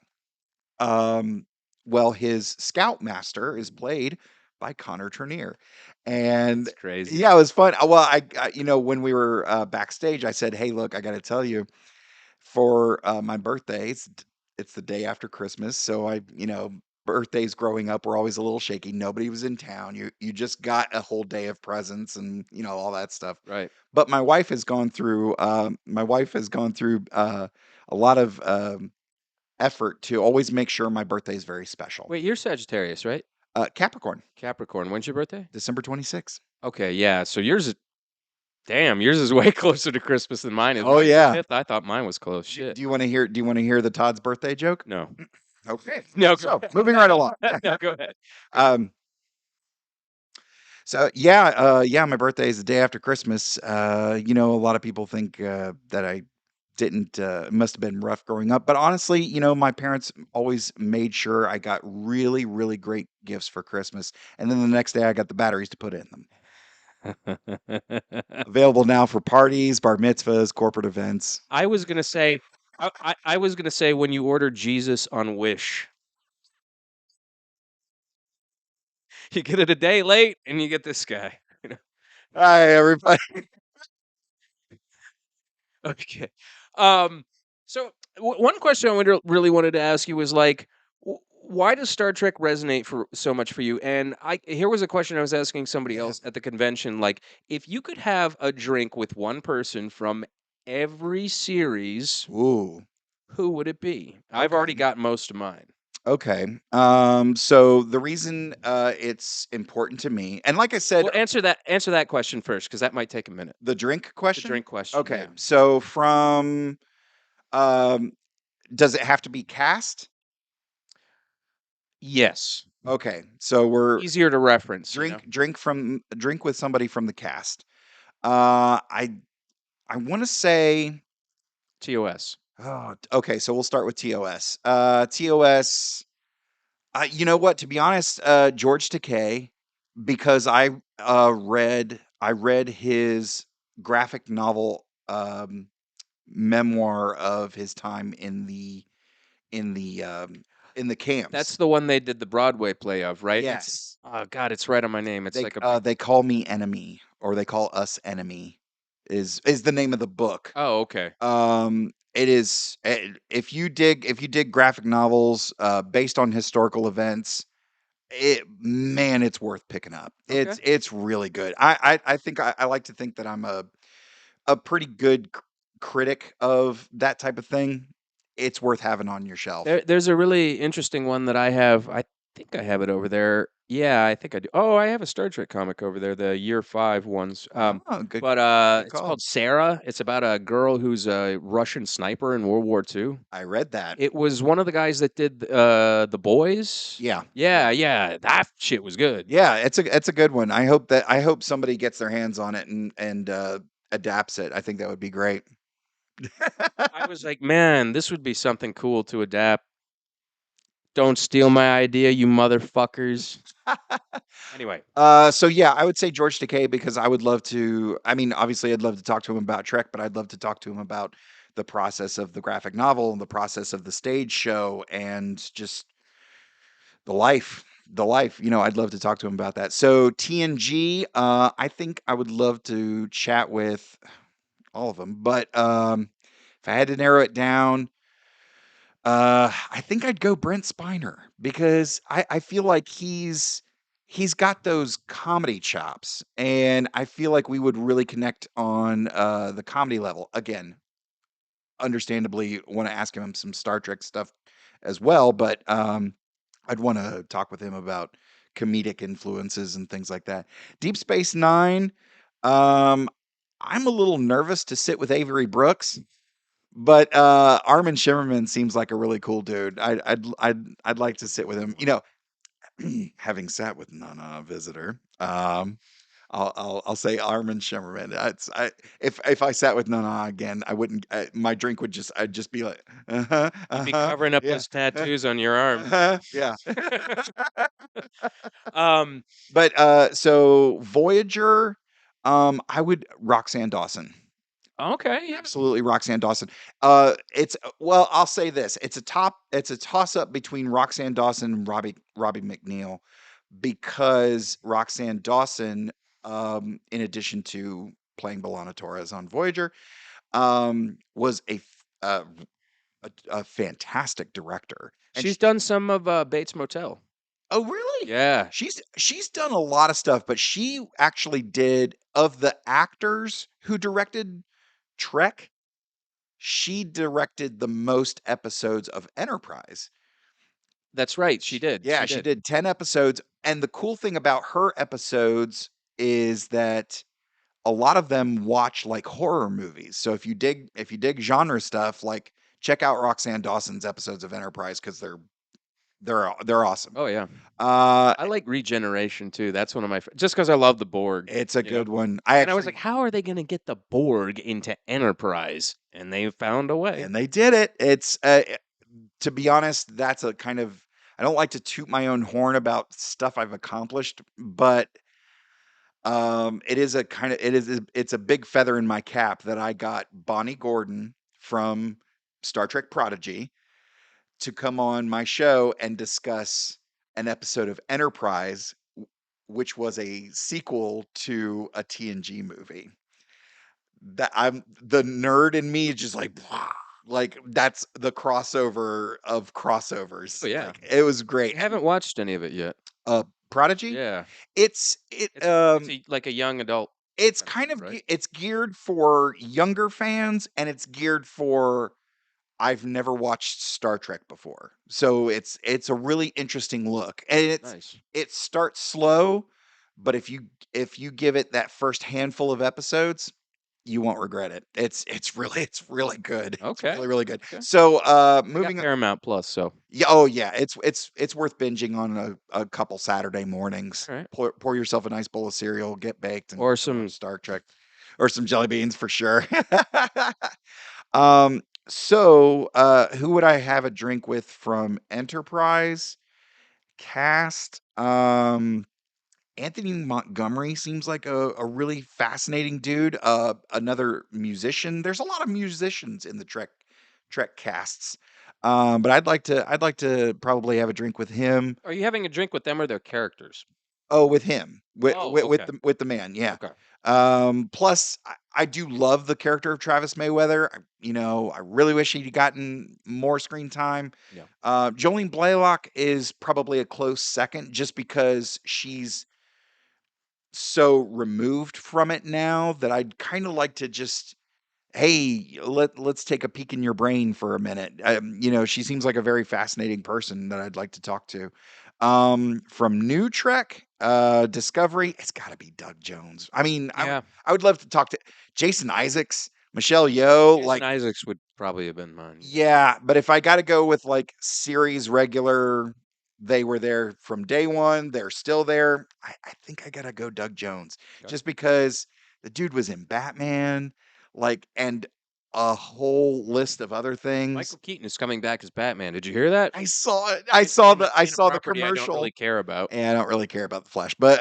Um, well, his scoutmaster is played by Connor Trinneer, and it's crazy. yeah, it was fun. Well, when we were backstage, I said, "Hey, look, I got to tell you." For, my birthday, it's the day after Christmas, so birthdays growing up were always a little shaky. Nobody was in town. You just got a whole day of presents and, all that stuff. Right. But my wife has gone through, a lot of, effort to always make sure my birthday is very special. Wait, you're Sagittarius, right? Capricorn, Capricorn. When's your birthday? December 26th. Okay, yeah. So yours is damn, yours is way closer to Christmas than mine is. Oh, Mine's the yeah. 5th. I thought mine was close. Do Shit. do you wanna hear the Todd's birthday joke? No. Okay. No, go So, ahead. moving right along. No, go ahead. Go ahead. Um So yeah, yeah, my birthday is the day after Christmas. A lot of people think that I didn't. It must have been rough growing up, but honestly, my parents always made sure I got really, really great gifts for Christmas, and then the next day I got the batteries to put in them. Available now for parties, bar mitzvahs, corporate events. I was gonna say I was gonna say when you order Jesus on Wish, you get it a day late and you get this guy. Hi, everybody. Okay. Um, so one question I really wanted to ask you was like, why does Star Trek resonate for so much for you? And here was a question I was asking somebody else Yes. at the convention. Like, if you could have a drink with one person from every series, Ooh. who would it be? I've already Okay. got most of mine. Okay. So the reason it's important to me, and like I said, Well, answer that question first because that might take a minute. the drink The question. drink question, Okay. yeah. So um, does it have to be cast? Yes. Okay. So we're Easier to reference, you know. drink with somebody from the cast. I I want to say, TOS. oh, okay, so we'll start with TOS. TOS, you know what? To be honest, George Takei, because I read his graphic novel memoir of his time in the um, in the camps. That's the one they did the Broadway play of, right? It's Yes, oh god, it's right on my name. It's like a big. they call me enemy, or they call us enemy, is the name of the book. Oh, okay. It is if you dig graphic novels based on historical events, it's worth picking up. Okay. It's really good. I think I like to think that I'm a pretty good critic of that type of thing. It's worth having on your shelf. There's a really interesting one that I have. I think I have it over there. Yeah, I think I do. Oh, I have a Star Trek comic over there, the year 5 ones. Oh, But good it's call. called Sarah. It's about a girl who's a Russian sniper in World War II. I read that. It was one of the guys that did The Boys. Yeah. Yeah, yeah, that shit was good. Yeah, it's a good one. I hope somebody gets their hands on it and adapts it. I think that would be great. I was like, man, this would be something cool to adapt. Don't steal my idea, you motherfuckers. Anyway, So yeah, I would say George Takei because I would love to. I mean, obviously, I'd love to talk to him about Trek, but I'd love to talk to him about the process of the graphic novel and the process of the stage show and just the life. The life, I'd love to talk to him about that. So TNG, I think I would love to chat with all of them, but if I had to narrow it down, I think I'd go Brent Spiner because I feel like he's got those comedy chops, and I feel like we would really connect on the comedy level. Again, understandably, want to ask him some Star Trek stuff as well, but I'd want to talk with him about comedic influences and things like that. Deep Space Nine, um, I'm a little nervous to sit with Avery Brooks. But Armin Shimmerman seems like a really cool dude. I'd like to sit with him. Having sat with Nana Visitor, I'll say Armin Shimmerman. If I sat with Nana again, I wouldn't. My drink would just I'd just be like, you'd be covering up yeah, those tattoos on your arms. yeah. um, But so Voyager, I would Roxanne Dawson. okay, yeah. Absolutely, Roxanne Dawson. I'll say this: it's a toss up between Roxanne Dawson and Robbie McNeil because Roxanne Dawson, in addition to playing Belana Torres on Voyager, was a fantastic director. And She's done some of Bates Motel. oh, really? Yeah, She's done a lot of stuff, but she actually did of the actors who directed Trek. She directed the most episodes of Enterprise. that's right. She did. Yeah, She she did. did 10 episodes. And the cool thing about her episodes is that a lot of them watch like horror movies. So if you dig genre stuff, like check out Roxanne Dawson's episodes of Enterprise because they're awesome. Oh yeah. Uh I like Regeneration too. That's one of my just because I love the Borg. it's a You know, good one. I and I was like, actually how are they going to get the Borg into Enterprise? And they found a way. and they did it. It's to be honest, that's a kind of I don't like to toot my own horn about stuff I've accomplished, but it's a big feather in my cap that I got Bonnie Gordon from Star Trek Prodigy to come on my show and discuss an episode of Enterprise, which was a sequel to a TNG movie. That I'm the nerd in me is just like like that's the crossover of Oh crossovers. yeah. Like it was I great. haven't watched any of it yet. Prodigy. Yeah. It's it It's like a young adult It's kind of kind thing, of right? it's geared for younger fans and it's geared for I've never watched Star Trek before. So it's a really interesting look. And Nice. it starts slow, but if you give it that first handful of episodes, you won't regret it. It's really good. It's Okay. really really good. Okay. So I got moving Paramount Plus, so yeah, oh yeah, it's worth binging on a couple Saturday mornings. all right. Pour yourself a nice bowl of cereal, get baked, and Or go watch some Star Trek. or some jelly beans for sure. So who would I have a drink with from Enterprise cast? Anthony Montgomery seems like a really fascinating dude. Another musician. There's a lot of musicians in the Trek casts. But I'd like to probably have a drink with him. Are you having a drink with them or their characters? Oh, with him, with Oh, with, with okay. the with the man, yeah. Okay. Plus, I do love the character of Travis Mayweather. I really wish he'd gotten more screen time. Yeah. Jolene Blaylock is probably a close second, just because she's so removed from it now that I'd kind of like to just, hey, let's take a peek in your brain for a minute. She seems like a very fascinating person that I'd like to talk to. From New Trek, Discovery, it's got to be Doug Jones. I mean, Yeah. I would love to talk to Jason Isaacs, Michelle Yeoh, Jason like. Isaacs would probably have been mine. Yeah, but if I got to go with like series regular, they were there from day one. They're still there. I think I gotta go Doug Jones, Okay. just because the dude was in Batman, like, and a whole list of other things. Michael Keaton is coming back as Batman. Did you hear that? I saw it. I In, saw in, the I in a saw the property I don't really commercial, care about. and I don't really care about the Flash, but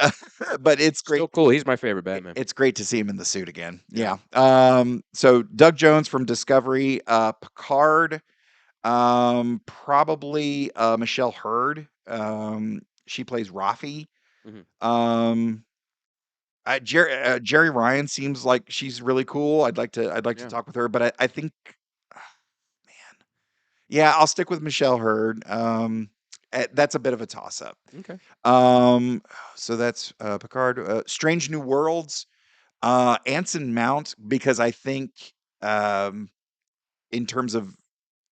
but it's great. Still cool. He's my favorite Batman. It's great to see him in the suit again. Yeah. Yeah. So Doug Jones from Discovery, Picard. Probably Michelle Hurd. She plays Rafi. Hmm. Um, Jerry Ryan seems like she's really cool. I'd like to Yeah. talk with her, but I think, man, yeah, I'll stick with Michelle Hurd. That's a bit of a toss up. Okay. Um, so that's Picard. Strange New Worlds. Anson Mount, because I think, um, in terms of,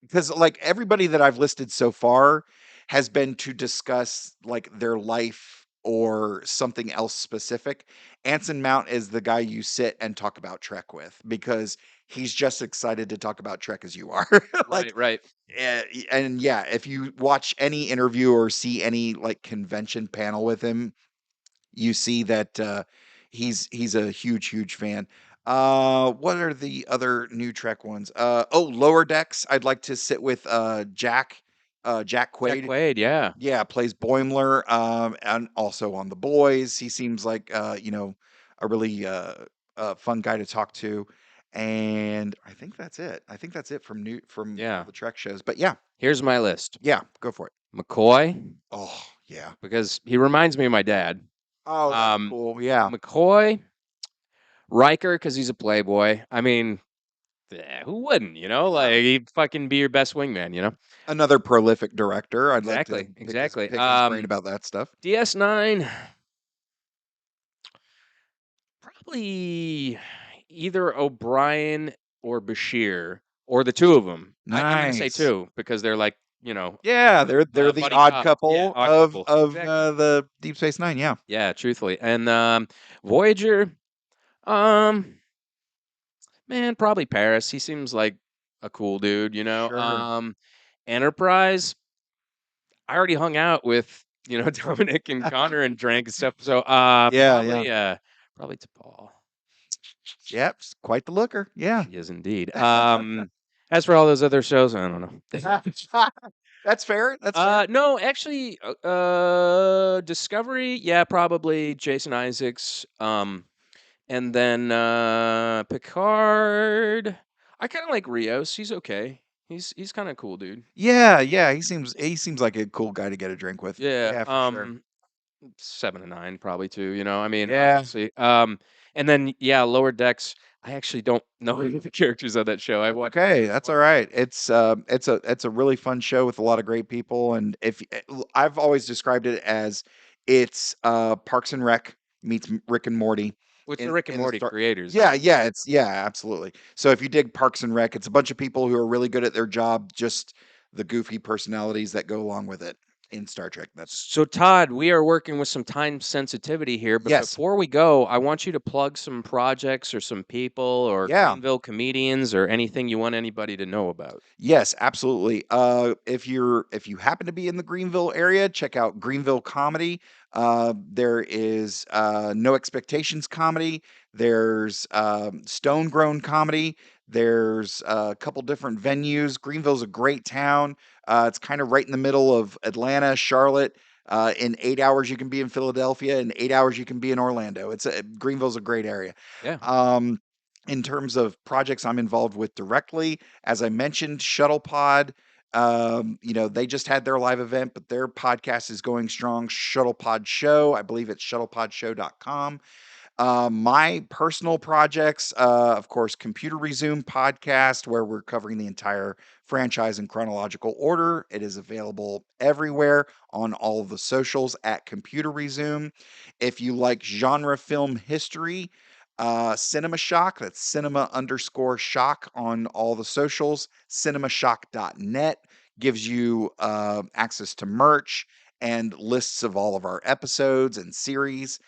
because like everybody that I've listed so far has been to discuss like their life or something else specific. Anson Mount is the guy you sit and talk about Trek with, because he's just excited to talk about Trek as you are. Like, Right. Right. and yeah, if you watch any interview or see any like convention panel with him, you see that he's a huge fan. What are the other new Trek ones? Lower Decks. I'd like to sit with Jack Jack Quaid. Quaid. Yeah. Yeah, plays Boimler. And also on The Boys, he seems like a really fun guy to talk to. And I think that's it. I think that's it from all Yeah. the Trek shows. But yeah, Here's my list. yeah, go for it. McCoy, Oh yeah. because he reminds me of my dad. Oh, that's Um, cool. Yeah. McCoy, Riker, because he's a playboy. I mean, who wouldn't? Like Yeah. he'd fucking be your best wingman. Another prolific director. I'd like to Exactly. pick his Exactly. pick his brain about that stuff. DS9, probably either O'Brien or Bashir, or the two of them. I'm gonna say Nice. two because they're like Yeah, they're the buddy odd cop. Yeah, couple odd of couple. Exactly. the Deep Space Nine. Yeah, Yeah, truthfully. And Voyager, um, man, probably Paris. He seems like a cool dude. sure. Enterprise, I already hung out with, Dominic and Connor and drank and stuff. So Yeah, yeah. probably to Paul. Yep, quite the looker. Yeah. He is indeed. As for all those other shows, I don't know. That's fair. That's fair. No, actually, Discovery, yeah, probably Jason Isaacs. And then Picard, I kind of like Rios. He's okay. He's kind of cool, dude. Yeah, yeah. He seems like a cool guy to get a drink with. Yeah. Yeah, for sure. 7 to 9 probably too. I mean, Yeah. obviously. And then yeah, Lower Decks. I actually don't know any of the characters of that show. I That's watched okay. That's one all episode. right. It's a really fun show with a lot of great people. And I've always described it as, it's Parks and Rec meets Rick and Morty Which the in Rick and in the Morty start. creators. Yeah, yeah, absolutely. So if you dig Parks and Rec, it's a bunch of people who are really good at their job, just the goofy personalities that go along with it in Star Trek. That's So, Todd, we are working with some time sensitivity here, but yes. before we go, I want you to plug some projects or some people or Yeah. Greenville comedians or anything you want anybody to know about. Yes, absolutely. If you happen to be in the Greenville area, check out Greenville Comedy. There is No Expectations comedy. There's Stone Grown comedy. There's a couple different venues. Greenville's a great town. It's kind of right in the middle of Atlanta, Charlotte. In 8 hours, you can be in Philadelphia. In 8 hours, you can be in Orlando. Greenville's a great area. Yeah. Um, in terms of projects I'm involved with directly, as I mentioned, Shuttlepod. They just had their live event, but their podcast is going strong. Shuttlepod Show, I believe it's shuttlepodshow.com. My personal projects, of course, Computer Resume podcast, where we're covering the entire franchise in chronological order. It is available everywhere on all of the socials at Computer Resume. If you like genre film history, Cinema Shock, that's cinema underscore shock on all the socials. Cinemashock.net gives you access to merch and lists of all of our episodes and series.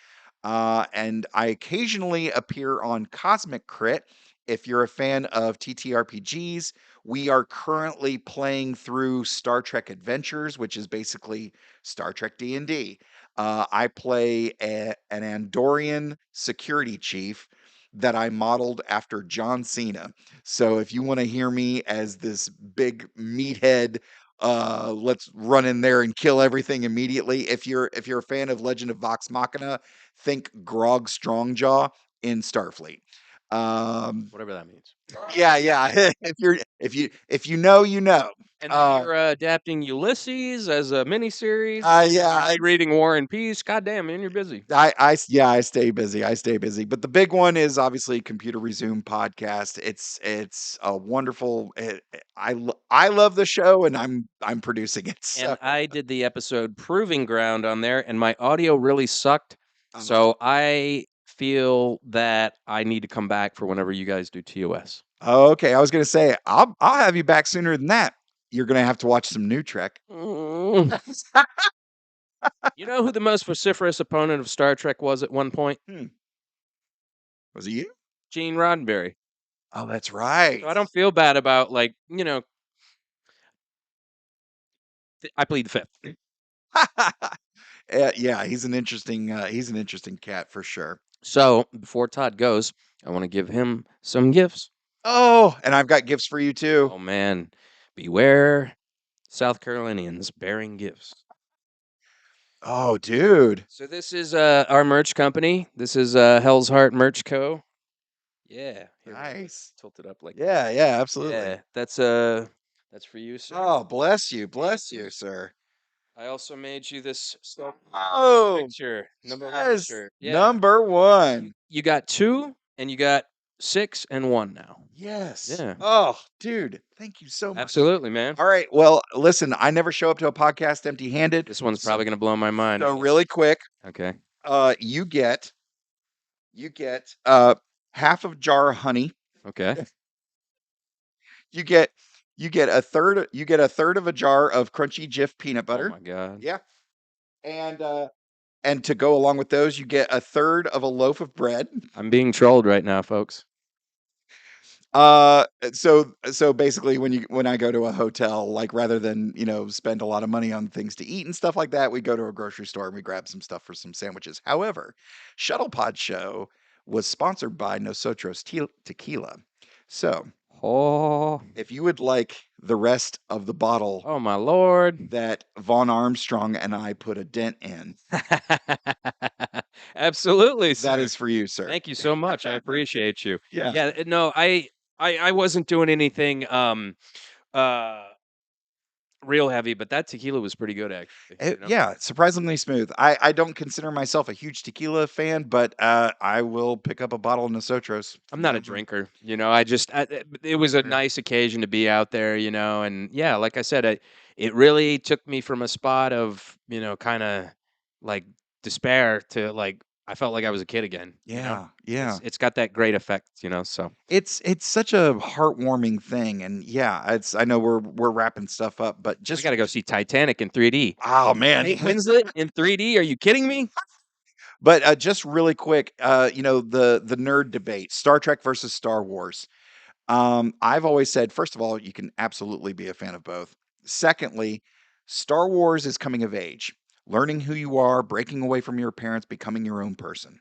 And I occasionally appear on Cosmic Crit. If you're a fan of TTRPGs, we are currently playing through Star Trek Adventures, which is basically Star Trek D&D. I play an Andorian security chief that I modeled after John Cena. So if you want to hear me as this big meathead, let's run in there and kill everything immediately. If you're a fan of Legend of Vox Machina, think Grog Strongjaw in Starfleet. Um, Whatever that means. yeah, yeah. If you know, you know. And then Uh, you're adapting Ulysses as a miniseries. yeah, You're rereading War and Peace. God damn, man, you're busy. yeah, I stay busy. I stay busy. But the big one is obviously Computer Resume podcast. It's a wonderful. I love the show, and I'm producing it. So And I did the episode Proving Ground on there, and my audio really sucked. uh, So I feel that I need to come back for whenever you guys do TOS. okay, I was gonna say I'll have you back sooner than that. You're gonna have to watch some new Trek. Mm. You know who the most vociferous opponent of Star Trek was at one point? Hmm. Was it you? Gene Roddenberry. Oh, that's right. So I don't feel bad about I plead the fifth. Yeah, he's an interesting cat for sure. So before Todd goes, I want to give him some gifts. Oh, and I've got gifts for you too. Oh man, beware South Carolinians bearing gifts. Oh, dude. So this is our merch company. This is Hell's Heart Merch Co. Yeah, here we Nice. tilt it up like that. Yeah, yeah, absolutely. Yeah, that's for you, sir. Oh, bless you, And sir. I also made you this Star Oh, picture, number one yes. shirt. Yeah, Number one. you got 2, and you got 6 and 1 now. Yes. Yeah, Oh, dude. Thank you so much. absolutely, man. All right. Well, listen, I never show up to a podcast empty-handed. This one's So, probably gonna blow my mind. so really quick, Okay. you get half of jar of honey. Okay. You get you get a third of a jar of crunchy Jif peanut Oh butter. my god. Yeah. And to go along with those, you get a third of a loaf of bread. I'm being trolled right now, folks. So basically when I go to a hotel, like rather than, spend a lot of money on things to eat and stuff like that, we go to a grocery store and we grab some stuff for some sandwiches. However, Shuttlepod Show was sponsored by Nosotros Tequila. So, Oh, if you would like the rest of the bottle oh my lord. that Vaughn Armstrong and I put a dent in, Absolutely, that sir. is for you, sir. Thank you so much. I appreciate you. Yeah. Yeah, no, I wasn't doing anything uh real heavy, but that tequila was pretty good actually, Yeah, surprisingly smooth. I don't consider myself a huge tequila fan, but I will pick up a bottle of Nosotros I'm not a whenever. drinker, it was a Sure. nice occasion to be out there, and yeah, like I said, it really took me from a spot of, kind of like despair to like I felt like I was a kid again. Yeah, yeah. It's got that great effect, so It's such a heartwarming thing, and yeah, I know we're wrapping stuff up, but I just got to go see Titanic in 3D. oh man. Kate Winslet in 3D? Are you kidding me? But just really quick, the nerd debate, Star Trek versus Star Wars. I've always said, first of all, you can absolutely be a fan of both. Secondly, Star Wars is coming of age. learning who you are, breaking away from your parents, becoming your own person.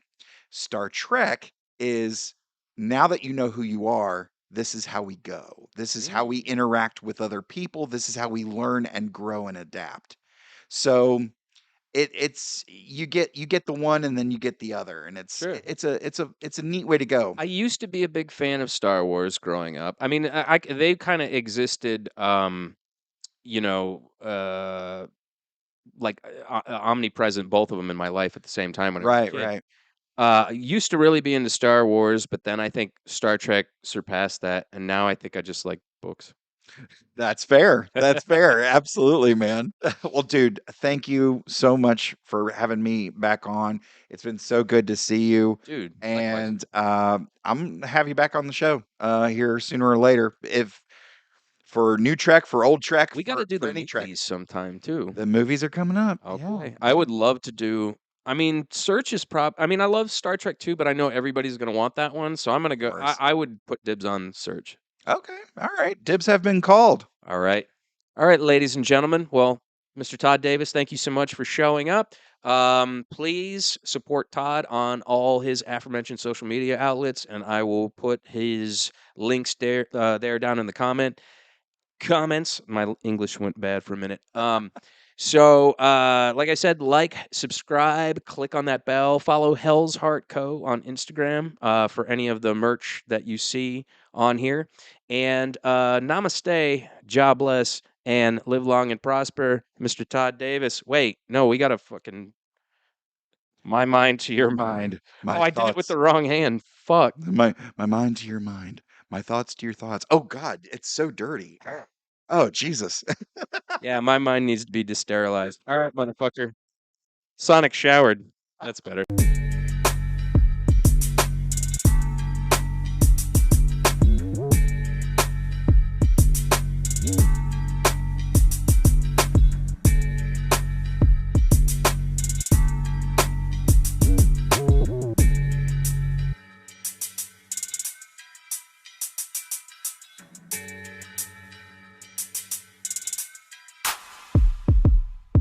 Star Trek is now that you know who you are, this is how we go. This is how we Mm, interact with other people. This is how we learn and grow and adapt. So it's you get the one and then you get the other, and sure. it's a neat way to go. I used to be a big fan of Star Wars growing up. I mean, they kind of existed, you know, like omnipresent, both of them in my life at the same time when I was a Right, kid. right. I used to really be into Star Wars, but then I think Star Trek surpassed that, and now I think I just like books. That's fair. That's fair. Absolutely, man. Well, dude, thank you so much for having me back on. It's been so good to see you. Dude, likewise. And I'm gonna have you back on the show here sooner or later. If for new Trek, for old Trek, We got to do for the any Trek. movies sometime too. The movies are coming up. Yeah, Okay. I yeah, would love to do. I mean, Search is I mean, I love Star Trek too, but I know everybody's going to want that one, so I'm going to of go. course. I would put dibs on Search. Okay. All right. Dibs have been called. All right. All right, ladies and gentlemen. Well, Mr. Todd Davis, thank you so much for showing up. Please support Todd on all his aforementioned social media outlets, and I will put his links there down in the comments. My English went bad for a minute. Like I said, like, subscribe, click on that bell, follow Hell's Heart Co. on Instagram for any of the merch that you see on here. And namaste, jobless, and live long and prosper, Mr. Todd Davis. Wait, no, we got to fucking my mind to your mind. Mind, my Oh, I did it with thoughts. the wrong hand. Fuck. My mind to your mind. My thoughts to your thoughts. Oh God, it's so dirty. Oh Jesus. Yeah, my mind needs to be desterilized. All right, motherfucker. Sonic showered. That's better.